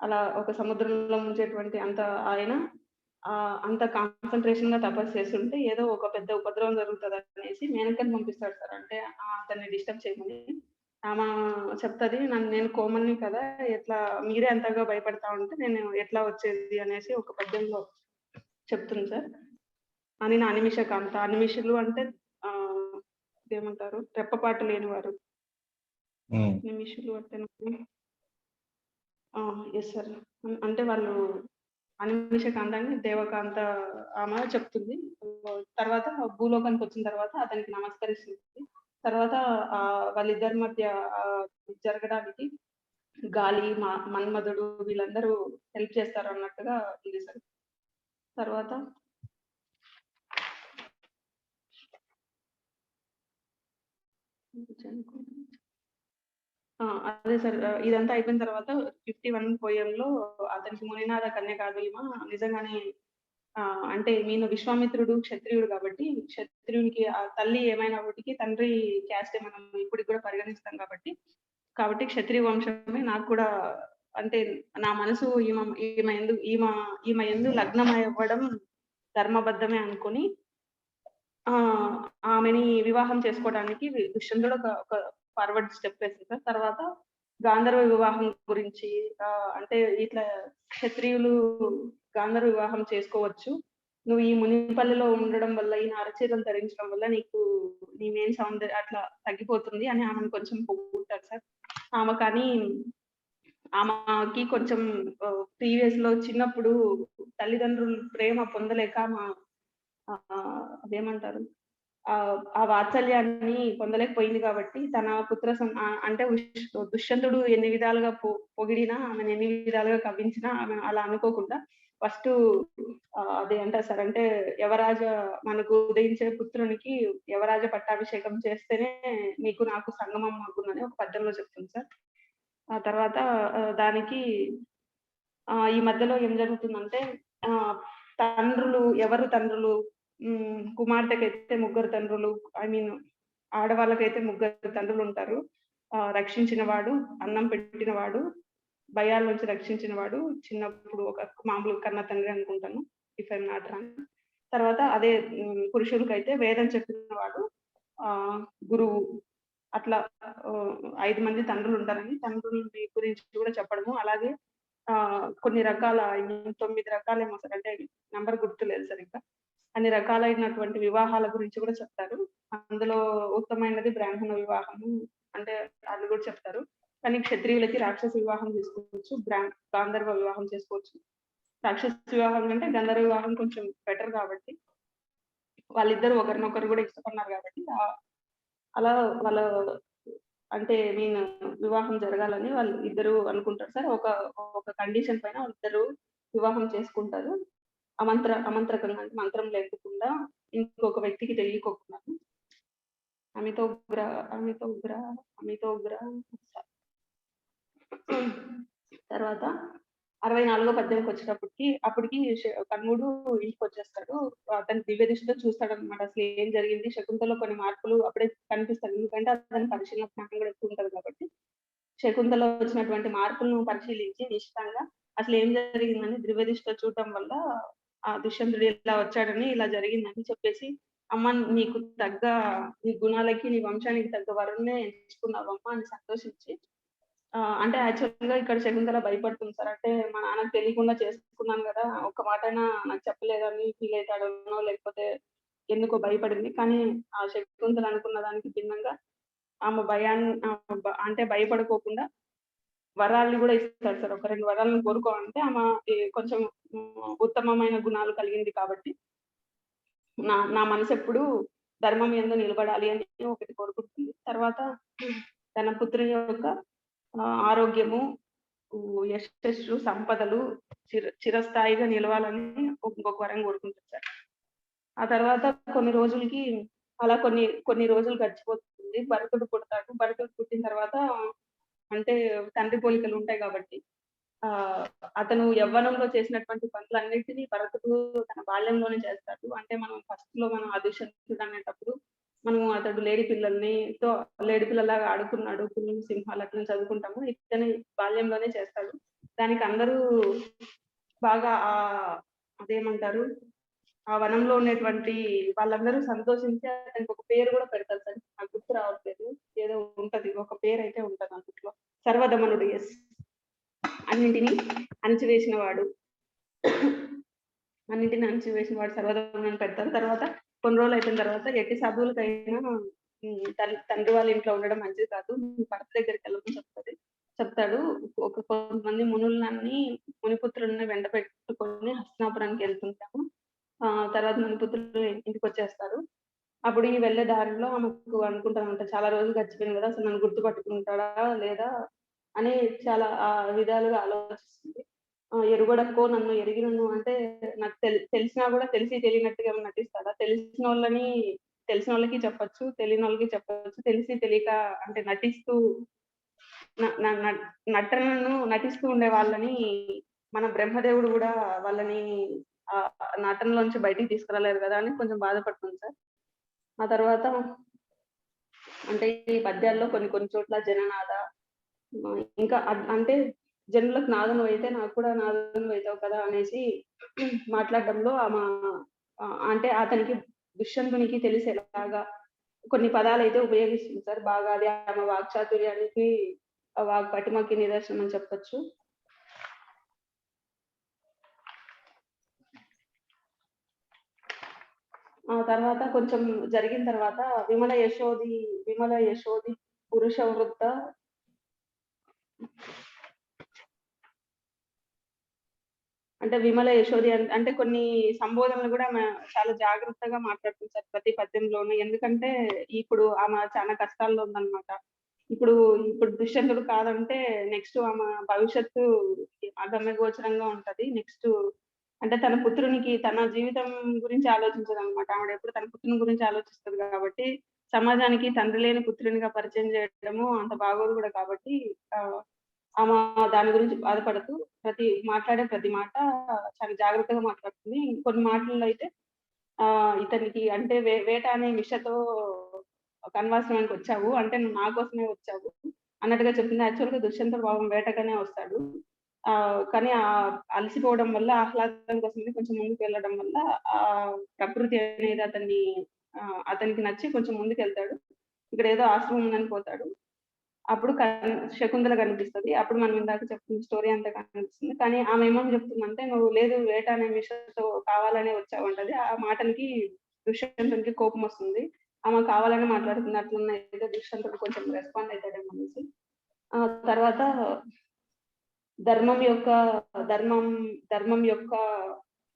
అలా ఒక సముద్రంలో ముంచేటువంటి అంత ఆయన అంత కాన్సన్ట్రేషన్ గా తపస్సు చేస్తుంటే ఏదో ఒక పెద్ద ఉపద్రవం జరుగుతుంది అనేసి మేనకని పంపిస్తాడు సార్. అంటే అతన్ని డిస్టర్బ్ చేయమని. ఆమె చెప్తుంది, నేను కోమల్ని కదా, ఎట్లా మీరే అంతగా భయపడతా ఉంటే నేను ఎట్లా వచ్చేది అనేసి ఒక పద్యంలో చెప్తుంది సార్. అని నా అనిమిషకాంత, అనిమిషులు అంటే ఏమంటారు, రెప్పపాటు లేనివారు. నిమిషులు అంటే ఎస్ సార్, అంటే వాళ్ళు అనిమిషకాంతాన్ని దేవకాంత ఆమె చెప్తుంది. తర్వాత భూలోకానికి వచ్చిన తర్వాత అతనికి నమస్కరిస్తుంది. తర్వాత వాళ్ళిద్దరి మధ్య జరగడానికి గాలి, మన్మధుడు వీళ్ళందరూ హెల్ప్ చేస్తారు అన్నట్టుగా ఉంది సార్. తర్వాత అదే సార్. ఇదంతా అయిపోయిన తర్వాత 51 పోయంలో అతనికి మునినాథ కన్య కాదు ఈమ నిజంగానే అంటే నేను విశ్వామిత్రుడు క్షత్రియుడు కాబట్టి క్షత్రియునికి ఆ తల్లి ఏమైనప్పటికీ తండ్రి క్యాస్ట్ మనం ఇప్పటికి కూడా పరిగణిస్తాం కాబట్టి క్షత్రియ వంశమే నాకు కూడా అంటే నా మనసు ఈమె ఎందు లగ్నం అవ్వడం ధర్మబద్ధమే అనుకుని ఆమెని వివాహం చేసుకోవడానికి దుష్యంతుడు ఒక ఫార్వర్డ్ స్టెప్ వేసింది సార్. తర్వాత గాంధర్వ వివాహం గురించి అంటే ఇట్లా క్షత్రియులు గాంధర్వ వివాహం చేసుకోవచ్చు, నువ్వు ఈ మునిపల్లిలో ఉండడం వల్ల ఈ నారచీరలు ధరించడం వల్ల నీకు నీ మెయిన్ సౌందర్యం అట్లా తగ్గిపోతుంది అని ఆమెను కొంచెం పొగుడుతారు సార్. ఆమె కానీ ఆమెకి కొంచెం ప్రీవియస్ లో చిన్నప్పుడు తల్లిదండ్రులు ప్రేమ పొందలేక అదేమంటారు ఆ వాత్సల్యాన్ని పొందలేకపోయింది కాబట్టి తన పుత్ర అంటే దుష్యంతుడు ఎన్ని విధాలుగా పొగిడినా ఆమెను ఎన్ని విధాలుగా కవ్వించినా ఆమె అలా అనుకోకుండా ఫస్ట్ అదే అంటారు సార్, అంటే యవరాజ మనకు ఉదయించే పుత్రునికి యవరాజ పట్టాభిషేకం చేస్తేనే నీకు నాకు సంగమం అవుతుందని ఒక పద్యంలో చెప్తుంది సార్. ఆ తర్వాత దానికి ఈ మధ్యలో ఏం జరుగుతుందంటే ఎవరు తండ్రులు కుమార్తెకైతే ముగ్గురు తండ్రులు, ఐ మీన్ ఆడవాళ్ళకైతే ముగ్గురు తండ్రులు ఉంటారు. రక్షించిన వాడు, అన్నం పెట్టిన వాడు, భయాల నుంచి రక్షించిన వాడు, చిన్నప్పుడు ఒక మామూలు కన్న తండ్రి అనుకుంటాను ఇఫ్ ఐఎమ్ నాట్ రాంగ్. తర్వాత అదే పురుషులకైతే వేదం చెప్పిన వాడు, గురువు, అట్లా 5 మంది తండ్రులు ఉంటారని తండ్రుల గురించి కూడా చెప్పడము. అలాగే కొన్ని రకాల 9 రకాలేమో సార్, అంటే నంబర్ గుర్తులేదు సార్, ఇంకా అన్ని రకాలైనటువంటి వివాహాల గురించి కూడా చెప్తారు. అందులో ఉత్తమైనది బ్రాహ్మణ వివాహము అంటే అది కూడా చెప్తారు. కానీ క్షత్రియులకి రాక్షస వివాహం చేసుకోవచ్చు, గాంధర్వ వివాహం చేసుకోవచ్చు. రాక్షస వివాహం అంటే గంధర్వ వివాహం కొంచెం బెటర్ కాబట్టి వాళ్ళిద్దరు ఒకరినొకరు కూడా ఇష్టపడినారు కాబట్టి అలా వాళ్ళ అంటే వివాహం జరగాలని వాళ్ళు ఇద్దరు అనుకుంటారు సార్. ఒక కండిషన్ పైన వాళ్ళిద్దరు వివాహం చేసుకుంటారు. అమంత్రకంగా అంటే మంత్రం లేకుండా ఇంకొక వ్యక్తికి తెలియకోకుండా. అమితోగ్ర తర్వాత 64వ పద్యంకి వచ్చేటప్పటికి అప్పటికి కర్ణుడు ఇంటికి వచ్చేస్తాడు. అతని దివ్య దృష్టితో చూస్తాడు అనమాట అసలు ఏం జరిగింది. శకుంతలో కొన్ని మార్పులు అప్పుడే కనిపిస్తాయి, ఎందుకంటే అతని పరిశీలన జ్ఞానం కూడా ఎక్కువ ఉంటుంది కాబట్టి. శకుంతలో వచ్చినటువంటి మార్పులను పరిశీలించి నిశ్చితంగా అసలు ఏం జరిగిందని దివ్య దృష్టితో చూడటం వల్ల ఆ దుష్యంతుడు ఇలా వచ్చాడని ఇలా జరిగిందని చెప్పేసి, అమ్మ నీకు తగ్గ నీ గుణాలకి నీ వంశానికి తగ్గ వరుణ్ణే ఎంచుకున్నావమ్మ అని సంతోషించి అంటే యాక్చువల్ గా ఇక్కడ శకుంతల భయపడుతుంది సార్. అంటే మా నాన్నకు తెలియకుండా చేసుకున్నాను కదా, ఒక్క మాట అయినా నాకు చెప్పలేదని ఫీల్ అవుతాడనో లేకపోతే ఎందుకో భయపడింది. కానీ ఆ శకుంతల అనుకున్న దానికి భిన్నంగా ఆమె అంటే భయపడుకోకుండా వరాల్ని కూడా ఇస్తాడు సార్. ఒక 2 వరాలను కోరుకోవాలంటే ఆమె కొంచెం ఉత్తమమైన గుణాలు కలిగింది కాబట్టి నా మనసు ఎప్పుడు ధర్మం యందు నిలబడాలి అని ఒకటి కోరుకుంటుంది. తర్వాత తన పుత్రుని యొక్క ఆరోగ్యము, యశస్సు, సంపదలు చిరస్థాయిగా నిలవాలని ఇంకొక వరం కోరుకుంటుంది సార్. ఆ తర్వాత కొన్ని రోజులకి అలా కొన్ని రోజులు గడిచిపోతుంది. భరతుడు పుడతాడు. భరతుడు పుట్టిన తర్వాత అంటే తండ్రి పోలికలు ఉంటాయి కాబట్టి అతను యవ్వనంలో చేసినటువంటి పనులన్నిటినీ భరతుడు తన బాల్యంలోనే చేస్తాడు. అంటే మనం ఫస్ట్ లో మనం అదుష్యంతుడు అనేటప్పుడు అతడు లేడి పిల్లలాగా ఆడుకున్నాడు, పులులు, సింహాలు అట్లా చదువుకుంటాము. ఇతని బాల్యంలోనే చేస్తాడు. దానికి అందరూ బాగా అదేమంటారు ఆ వనంలో ఉన్నటువంటి వాళ్ళందరూ సంతోషించి అతనికి ఒక పేరు కూడా పెడతారు సార్. నాకు గుర్తు రావట్లేదు, ఏదో ఉంటది, ఒక పేరు అయితే ఉంటది అందులో. సర్వదమనుడు. ఎస్, అన్నింటినీ అణచివేసిన వాడు సర్వదమనుడు పెడతారు. తర్వాత కొన్ని రోజులు అయిపోయిన తర్వాత ఎట్టి సాధువులకైనా తండ్రి వాళ్ళ ఇంట్లో ఉండడం మంచిది కాదు, భర్త దగ్గరికి వెళ్ళమని చెప్తాడు. కొంతమంది మునిపుత్రులని వెంట పెట్టుకొని హస్తినాపురానికి వెళ్తుంటాము. తర్వాత మునిపుత్రులు ఇంటికి వచ్చేస్తారు. అప్పుడు ఈ వెళ్ళే దారిలో ఆమెకు అనుకుంటానంట, చాలా రోజులు గడిచిపోయింది కదా, అసలు నన్ను గుర్తుపట్టుకుంటాడా లేదా అని చాలా విధాలుగా ఆలోచిస్తుంది. ఎరుగడక్కో నన్ను ఎరిగినను అంటే నాకు తెలిసినా కూడా తెలిసి తెలియనట్టుగా నటిస్తాడా, తెలిసిన వాళ్ళని తెలిసిన వాళ్ళకి చెప్పొచ్చు, తెలియని వాళ్ళకి చెప్పొచ్చు. తెలిసి తెలియక అంటే నటిస్తూ నటనను నటిస్తూ ఉండే వాళ్ళని మన బ్రహ్మదేవుడు కూడా వాళ్ళని నటనలోంచి బయటికి తీసుకురాలేరు కదా అని కొంచెం బాధపడుతుంది సార్. ఆ తర్వాత అంటే ఈ పద్యాల్లో కొన్ని కొన్ని చోట్ల జననాద ఇంకా అంటే జనులకు నాదను అయితే నాకు కూడా నాదను అవుతావు కదా అనేసి మాట్లాడడంలో అంటే అతనికి దుష్యంతునికి తెలిసేలాగా కొన్ని పదాలు అయితే ఉపయోగిస్తుంది సార్ బాగా. అది ఆమె వాక్చాతుర్యానికి వాక్ పటిమకి నిదర్శనం అని చెప్పొచ్చు. ఆ తర్వాత కొంచెం జరిగిన తర్వాత విమల యశోది పురుష వృత్త అంటే విమల యశోది అంటే కొన్ని సంబోధనలు కూడా ఆమె చాలా జాగ్రత్తగా మాట్లాడుతుంది సార్ ప్రతి పద్యంలోనూ. ఎందుకంటే ఇప్పుడు ఆమె చాలా కష్టాల్లో ఉందన్నమాట. ఇప్పుడు దుష్యంతుడు కాదంటే నెక్స్ట్ ఆమె భవిష్యత్తు అగమ్య గోచరంగా ఉంటది. నెక్స్ట్ అంటే తన పుత్రునికి తన జీవితం గురించి ఆలోచించదు అనమాట. ఆవిడ ఎప్పుడు తన పుత్రుని గురించి ఆలోచిస్తుంది కాబట్టి సమాజానికి తండ్రి లేని పుత్రునిగా పరిచయం చేయడము అంత బాగోదు కూడా. కాబట్టి ఆమె దాని గురించి బాధపడుతూ మాట్లాడే ప్రతి మాట చాలా జాగ్రత్తగా మాట్లాడుతుంది. కొన్ని మాటల్లో అయితే ఇతనికి అంటే వేట అనే విషతో కన్వాసనానికి వచ్చావు అంటే నువ్వు నా కోసమే వచ్చావు అన్నట్టుగా చెప్పింది. యాక్చువల్ గా దుష్యంతుడు పాపం వేటగానే వస్తాడు. కానీ అలసిపోవడం వల్ల ఆహ్లాదం కోసం కొంచెం ముందుకు వెళ్ళడం వల్ల ఆ ప్రకృతి అనేది అతనికి నచ్చి కొంచెం ముందుకు వెళ్తాడు. ఇక్కడ ఏదో ఆశ్రమం ఉందని పోతాడు. అప్పుడు శకుంతల కనిపిస్తుంది. అప్పుడు మనం ఇందాక చెప్తున్న స్టోరీ అంతా కనిపిస్తుంది. కానీ ఆమె ఏమని చెప్తుందంటే నువ్వు లేదు వేట అనే విషయంతో కావాలనే వచ్చావు అంటది. ఆ మాటలకి దుష్యంతునికి కోపం వస్తుంది. ఆమె కావాలని మాట్లాడుతుంది. అట్లున్న ఏదో దుష్యంతుడు కొంచెం రెస్పాండ్ అవుతాడేమో అనేసి. ఆ తర్వాత ధర్మం యొక్క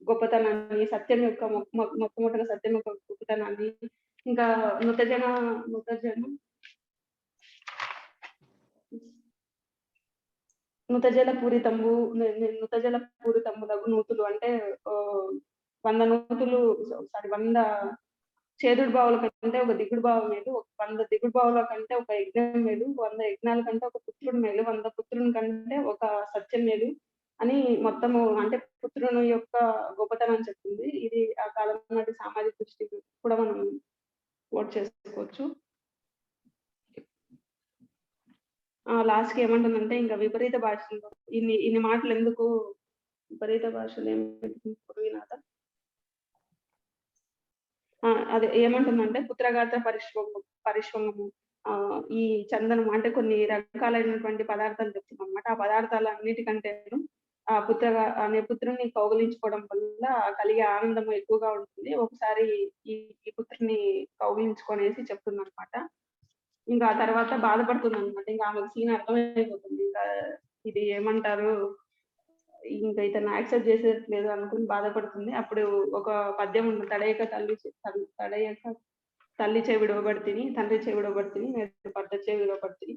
గొప్పతనాన్ని, సత్యం యొక్క మొట్టమొదటిగా సత్యం యొక్క గొప్పతనాన్ని, ఇంకా నుతజల పూరితంబులకు నూతులు అంటే 100 నూతులు 100 చేదుడు బావుల కంటే ఒక దిగుడు బావు మేలు, 100 దిగుడు బావుల కంటే ఒక యజ్ఞం మేలు, 100 యజ్ఞాల కంటే ఒక పుత్రుడు మేలు, 100 పుత్రుని కంటే ఒక సత్యం మేలు అని మొత్తము అంటే పుత్రుని యొక్క గొప్పతనం చెప్తుంది. ఇది ఆ కాలం నాటి సామాజిక దృష్టికి కూడా మనం ఓట్ చేసుకోవచ్చు. లాస్ట్ కి ఏమంటుందంటే ఇంకా విపరీత భాషలో ఇన్ని మాటలు ఎందుకు, విపరీత భాషలు ఏమినాథ అదే ఏమంటుందంటే పుత్రగాత్ర పరిశ్రమము ఈ చందనం అంటే కొన్ని రకాలైనటువంటి పదార్థాలు చెప్తున్నాం అన్నమాట. ఆ పదార్థాలన్నిటికంటే ఆ పుత్రుని కౌగిలించుకోవడం వల్ల కలిగే ఆనందం ఎక్కువగా ఉంటుంది. ఒకసారి ఈ పుత్రుని కౌగిలించుకొనేసి చెప్తుంది అనమాట. ఇంకా ఆ తర్వాత బాధపడుతుంది అనమాట. ఇంకా ఆమెకు సీన్ అర్థమైపోతుంది. ఇంకా ఇది ఏమంటారు ఇంకా ఇతను యాక్సెప్ట్ చేసేట్లేదు అనుకుని బాధపడుతుంది. అప్పుడు ఒక పద్యం ఉంది, తడయక తల్లి చే విడవబడితిని, తండ్రి చే విడవబడితిని, నేను భర్త చే విడవబడితిని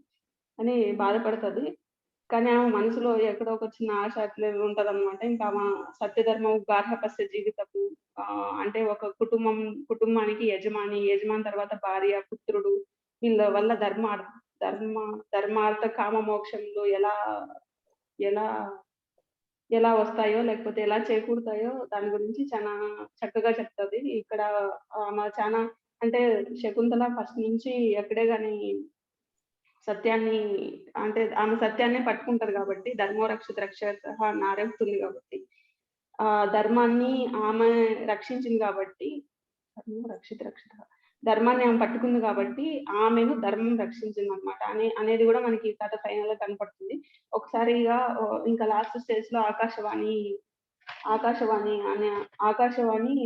అని బాధపడుతుంది. కానీ ఆమె మనసులో ఎక్కడో ఒక చిన్న ఆశ అట్లే ఉంటది అనమాట. ఇంకా ఆమె సత్యధర్మం గార్హపస్య జీవితము అంటే ఒక కుటుంబానికి యజమాని తర్వాత భార్య, పుత్రుడు వీళ్ళ వల్ల ధర్మార్థ కామ మోక్షంలో ఎలా వస్తాయో లేకపోతే ఎలా చేకూరుతాయో దాని గురించి చాలా చక్కగా చెప్తుంది. ఇక్కడ ఆమె చాలా అంటే శకుంతల ఫస్ట్ నుంచి ఎక్కడే గాని సత్యాన్ని అంటే ఆమె సత్యాన్ని పట్టుకుంటది కాబట్టి ధర్మో రక్షిత నారస్తుంది కాబట్టి ఆ ధర్మాన్ని ఆమె రక్షించింది కాబట్టి ధర్మాన్ని ఆమె పట్టుకుంది కాబట్టి ఆమెను ధర్మం రక్షించింది అనమాట అనేది కూడా మనకి కథ ఫైనల్ గా కనపడుతుంది. ఒకసారిగా ఇంకా లాస్ట్ స్టేజ్ లో ఆకాశవాణి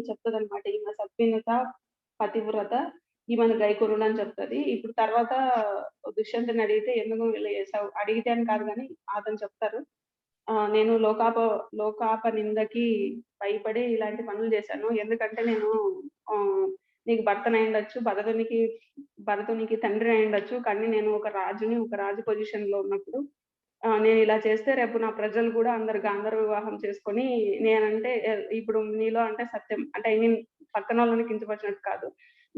చెప్తుంది అనమాట. ఈమె సత్వినత పతివ్రత ఈమెను గైకొరుడు అని చెప్తుంది. ఇప్పుడు తర్వాత దుష్యంతుని అడిగితే ఎందుకు ఇలా చేసావు అడిగితే అని కాదు కానీ అతను చెప్తారు నేను లోకాప నిందకి భయపడి ఇలాంటి పనులు చేశాను. ఎందుకంటే నేను నీకు భర్తనై ఉండొచ్చు, భరతునికి తండ్రి అయి ఉండొచ్చు, కానీ నేను ఒక రాజు పొజిషన్ లో ఉన్నప్పుడు నేను ఇలా చేస్తే రేపు నా ప్రజలు కూడా అందరు గాంధర్వ వివాహం చేసుకొని నేనంటే ఇప్పుడు నీలో అంటే సత్యం అంటే ఐ మీన్ పక్కన వాళ్ళని కించపరిచినట్టు కాదు,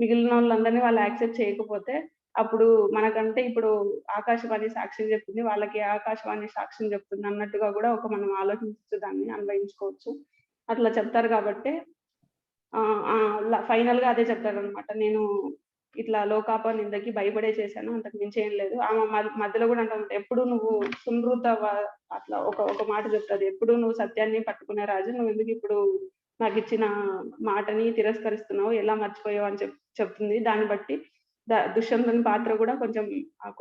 మిగిలిన వాళ్ళందరినీ వాళ్ళు యాక్సెప్ట్ చేయకపోతే అప్పుడు మనకంటే ఇప్పుడు ఆకాశవాణి సాక్ష్యం చెప్తుంది, వాళ్ళకి ఆకాశవాణి సాక్ష్యం చెప్తుంది అన్నట్టుగా కూడా ఒక మనం ఆలోచించు దాన్ని అన్వయించుకోవచ్చు. అట్లా చెప్తారు కాబట్టి ఫైనల్ గా అదే చెప్తారనమాట. నేను ఇట్లా లోకాప నిందకి భయపడే చేశాను, అంతకు మించి ఏం లేదు. ఆమె మధ్యలో కూడా అంటారు, ఎప్పుడు నువ్వు సుమృత అట్లా ఒక మాట చెప్తుంది, ఎప్పుడు నువ్వు సత్యాన్ని పట్టుకునే రాజు, నువ్వు ఎందుకు ఇప్పుడు నాకు ఇచ్చిన మాటని తిరస్కరిస్తున్నావు, ఎలా మర్చిపోయావు అని చెప్తుంది. దాన్ని బట్టి దుష్యంతుని పాత్ర కూడా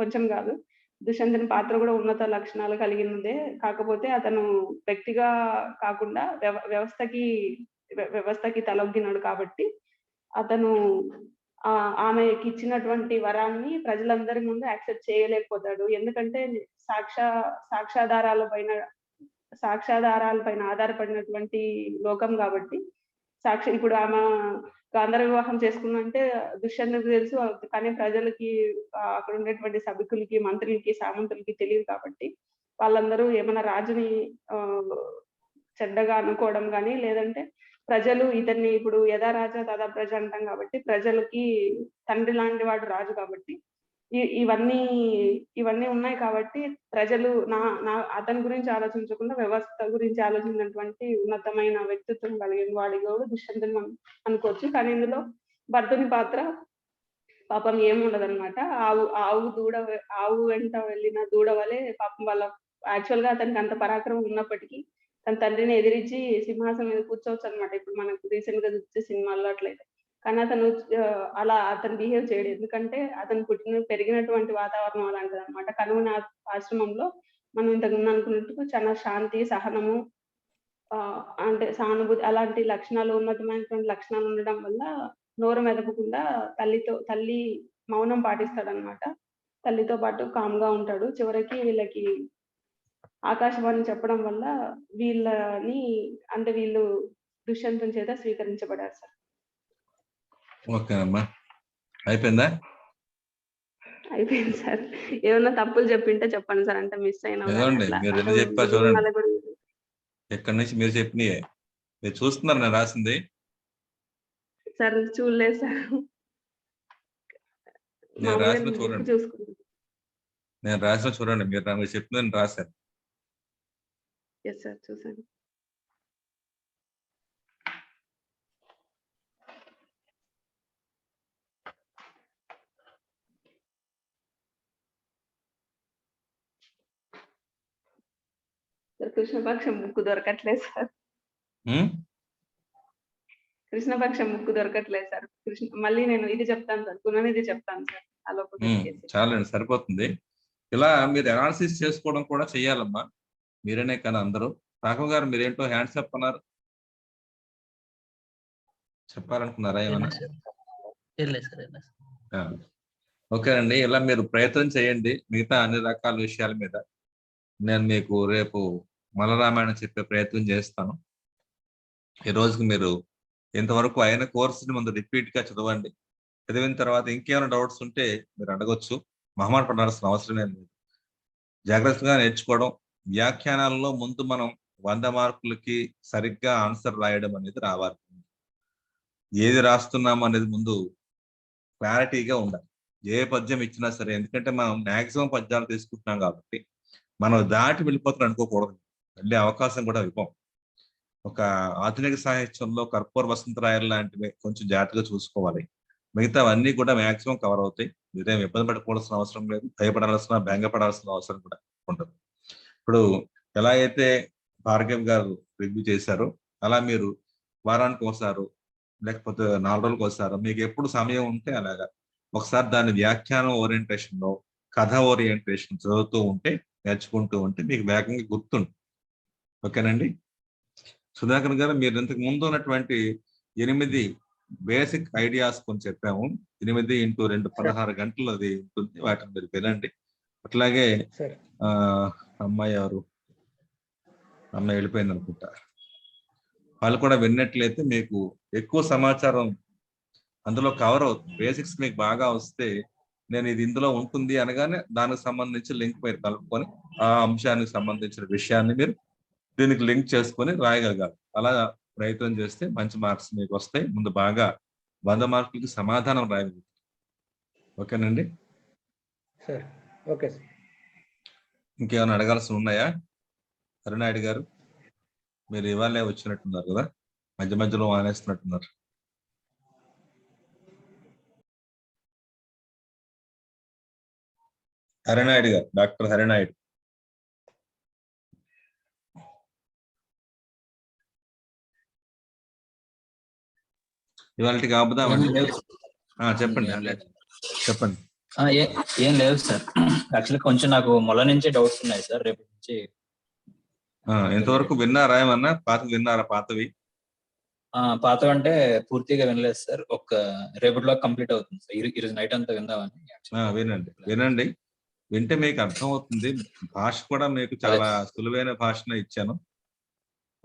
కొంచెం కాదు, దుష్యంతుని పాత్ర కూడా ఉన్నత లక్షణాలు కలిగినదే. కాకపోతే అతను వ్యక్తిగా కాకుండా వ్యవస్థకి తలొగ్గినాడు కాబట్టి అతను ఆమెకి ఇచ్చినటువంటి వరాన్ని ప్రజలందరి ముందు యాక్సెప్ట్ చేయలేకపోతాడు. ఎందుకంటే సాక్ష్యాధారాల పైన ఆధారపడినటువంటి లోకం కాబట్టి ఇప్పుడు ఆమె గాంధర్వ వివాహం చేసుకుందంటే దుష్యంతునికి తెలుసు, కానీ ప్రజలకి అక్కడ ఉండేటువంటి సభికులకి, మంత్రులకి, సామంతులకి తెలియదు కాబట్టి వాళ్ళందరూ ఏమైనా రాజుని చెడ్డగా అనుకోవడం కానీ, లేదంటే ప్రజలు ఇతన్ని ఇప్పుడు యథా రాజా తదా ప్రజ అంటాం కాబట్టి ప్రజలకి తండ్రి లాంటి వాడు రాజు కాబట్టి ఇవన్నీ ఉన్నాయి కాబట్టి ప్రజలు అతని గురించి ఆలోచించకుండా వ్యవస్థ గురించి ఆలోచించినటువంటి ఉన్నతమైన వ్యక్తిత్వం కలిగిన వాడి కూడా దుష్యంతుని మనం అనుకోవచ్చు. కానీ ఇందులో భర్తుని పాత్ర పాపం ఏముండదన్నమాట. ఆవు వెంట వెళ్ళిన దూడ వలె పాపం వాళ్ళ యాక్చువల్ గా అతనికి అంత పరాక్రమం ఉన్నప్పటికీ తన తండ్రిని ఎదిరించి సింహాసనం మీద కూర్చోవచ్చు అనమాట. ఇప్పుడు మనకు రీసెంట్ గా చూసే సినిమాల్లో అట్లయితే. కానీ అతను బిహేవ్ చేయడు, ఎందుకంటే అతను పెరిగినటువంటి వాతావరణం అలాంటిది అనమాట. కనుమన ఆశ్రమంలో మనం ఇంతకుముందు అనుకున్నట్టు చాలా శాంతి, సహనము, అంటే సానుభూతి అలాంటి లక్షణాలు, ఉన్నతమైనటువంటి లక్షణాలు ఉండడం వల్ల నోరు మెదపకుండా తల్లి మౌనం పాటిస్తాడనమాట. తల్లితో పాటు కామ్గా ఉంటాడు. చివరికి వీళ్ళకి ఆకాశవాణి చెప్పడం వల్ల వీళ్ళు దుష్యంతుని చేత స్వీకరించబడారు సార్. ఓకేనమ్మా, అయిపోయిందా? అయిపోయింది సార్. ఏమన్నా తప్పులు చెప్పింటే చెప్పండి సార్, అంటే మిస్ అయినా. మీరు ఎన్ని చెప్పారు చూడండి, ఎక్కడి నుంచి మీరు చెప్పినాయే మీరు చూస్తున్నారు నేను రాసింది. సార్ చూడలేదు సార్, నేను రాసిన చూడండి, నేను రాసిన చూడండి, మీరు చెప్పింది నేను రాశాను. ఎస్ సార్, చూసాను. కృష్ణపక్షం బుక్ దొరకట్లేదు సార్. కృష్ణపక్షం బుక్ దొరకట్లేదు సార్. మళ్ళీ నేను ఇది చెప్తాను సార్, పుననిధి చెప్తాను సార్. చాలండి, సరిపోతుంది. ఇలా మీరు అనాలిసిస్ చేసుకోవడం కూడా చెయ్యాలమ్మా, మీరనే కానీ అందరూ. రాఘవ్ గారు మీరేంటో హ్యాండ్స్ అప్ అన్నారు, చెప్పాలనుకున్నారా ఏమన్నా? ఓకేనండి, ఇలా మీరు ప్రయత్నం చేయండి. మిగతా అన్ని రకాల విషయాల మీద నేను మీకు రేపు మలరామాయణం చెప్పే ప్రయత్నం చేస్తాను. ఈ రోజుకి మీరు ఇంతవరకు అయిన కోర్సుని ముందు రిపీట్ గా చదవండి. చదివిన తర్వాత ఇంకేమైనా డౌట్స్ ఉంటే మీరు అడగొచ్చు, మొహమాట పడాల్సిన అవసరం లేదు. జాగ్రత్తగా నేర్చుకోవడం, వ్యాఖ్యానాలలో ముందు మనం 100 మార్కులకి సరిగ్గా ఆన్సర్ రాయడం అనేది రావాలి. ఏది రాస్తున్నాము అనేది ముందు క్లారిటీగా ఉండాలి. ఏ పద్యం ఇచ్చినా సరే, ఎందుకంటే మనం మ్యాక్సిమం పద్యాలు తీసుకుంటున్నాం కాబట్టి మనం దాటి వెళ్ళిపోతున్నాం అనుకోకూడదు, వెళ్ళే అవకాశం కూడా ఇవ్వం. ఒక ఆధునిక సాహిత్యంలో కర్పూర వసంతరాయలు లాంటివి కొంచెం జాగ్రత్తగా చూసుకోవాలి. మిగతావన్నీ కూడా మ్యాక్సిమం కవర్ అవుతాయి. మీరేం ఇబ్బంది పడుకోవాల్సిన అవసరం లేదు, భయపడాల్సిన, బెంగపడాల్సిన అవసరం కూడా ఉండదు. ఇప్పుడు ఎలా అయితే భార్గవ్ గారు రివ్యూ చేశారో అలా మీరు వారానికి ఒకసారి లేకపోతే 4 రోజులకు ఒకసారి మీకు ఎప్పుడు సమయం ఉంటే అలాగా ఒకసారి దాని వ్యాఖ్యానం ఓరియంటేషన్ లో, కథ ఓరియంటేషన్ చదువుతూ ఉంటే, నేర్చుకుంటూ ఉంటే మీకు వేగంగా గుర్తుంది. ఓకేనండి. సుధాకర్ గారు, మీరు ఇంతకు ముందు ఉన్నటువంటి 8 బేసిక్ ఐడియాస్ కొంచెం చెప్పాము. 8 × 2 16 గంటలు అది ఉంటుంది, వాటిని మీరు వినండి. అట్లాగే అమ్మాయి వెళ్ళిపోయింది అనుకుంటా, వాళ్ళు కూడా విన్నట్లయితే మీకు ఎక్కువ సమాచారం అందులో కవర్ అవుతుంది. బేసిక్స్ మీకు బాగా వస్తే నేను ఇది ఇందులో ఉంటుంది అనగానే దానికి సంబంధించి లింక్ మీరు కలుపుకొని ఆ అంశానికి సంబంధించిన విషయాన్ని మీరు దీనికి లింక్ చేసుకొని రాయగలగాలి. అలా ప్రయత్నం చేస్తే మంచి మార్క్స్ మీకు వస్తాయి. ముందు బాగా 100 మార్కులకి సమాధానం రాయగలుగుతారు. ఓకేనండి? Sir okay sir. ఇంకేమైనా అడగాల్సి ఉన్నాయా హరినాయుడు గారు? మీరు ఇవాళే వచ్చినట్టున్నారు కదా, మధ్య మధ్యలో మానేస్తున్నట్టున్నారు. హరినాయుడు గారు, డాక్టర్ హరినాయుడు. ఇవాళకి ఆపుదామండి. చెప్పండి చెప్పండి. ఏం లేదు సార్. యాక్చువల్లీ కొంచెం నాకు మొల నుంచి డౌట్స్ ఉన్నాయి సార్. రేపు నుంచి ఎంతవరకు విన్నారా? ఏమన్నా పాతవి విన్నారా? పాతవి పాత అంటే పూర్తిగా వినలేదు సార్. ఒక రేపటిలో కంప్లీట్ అవుతుంది సార్. ఈరోజు నైట్ అంతా విందామని. వినండి వినండి, వింటే మీకు అర్థం అవుతుంది. భాష కూడా మీకు చాలా సులువైన భాషనే ఇచ్చాను.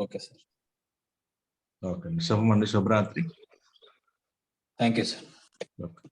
Okay sir. ఓకే అండి, శుభమండి, శుభరాత్రి. Thank you sir. ఓకే.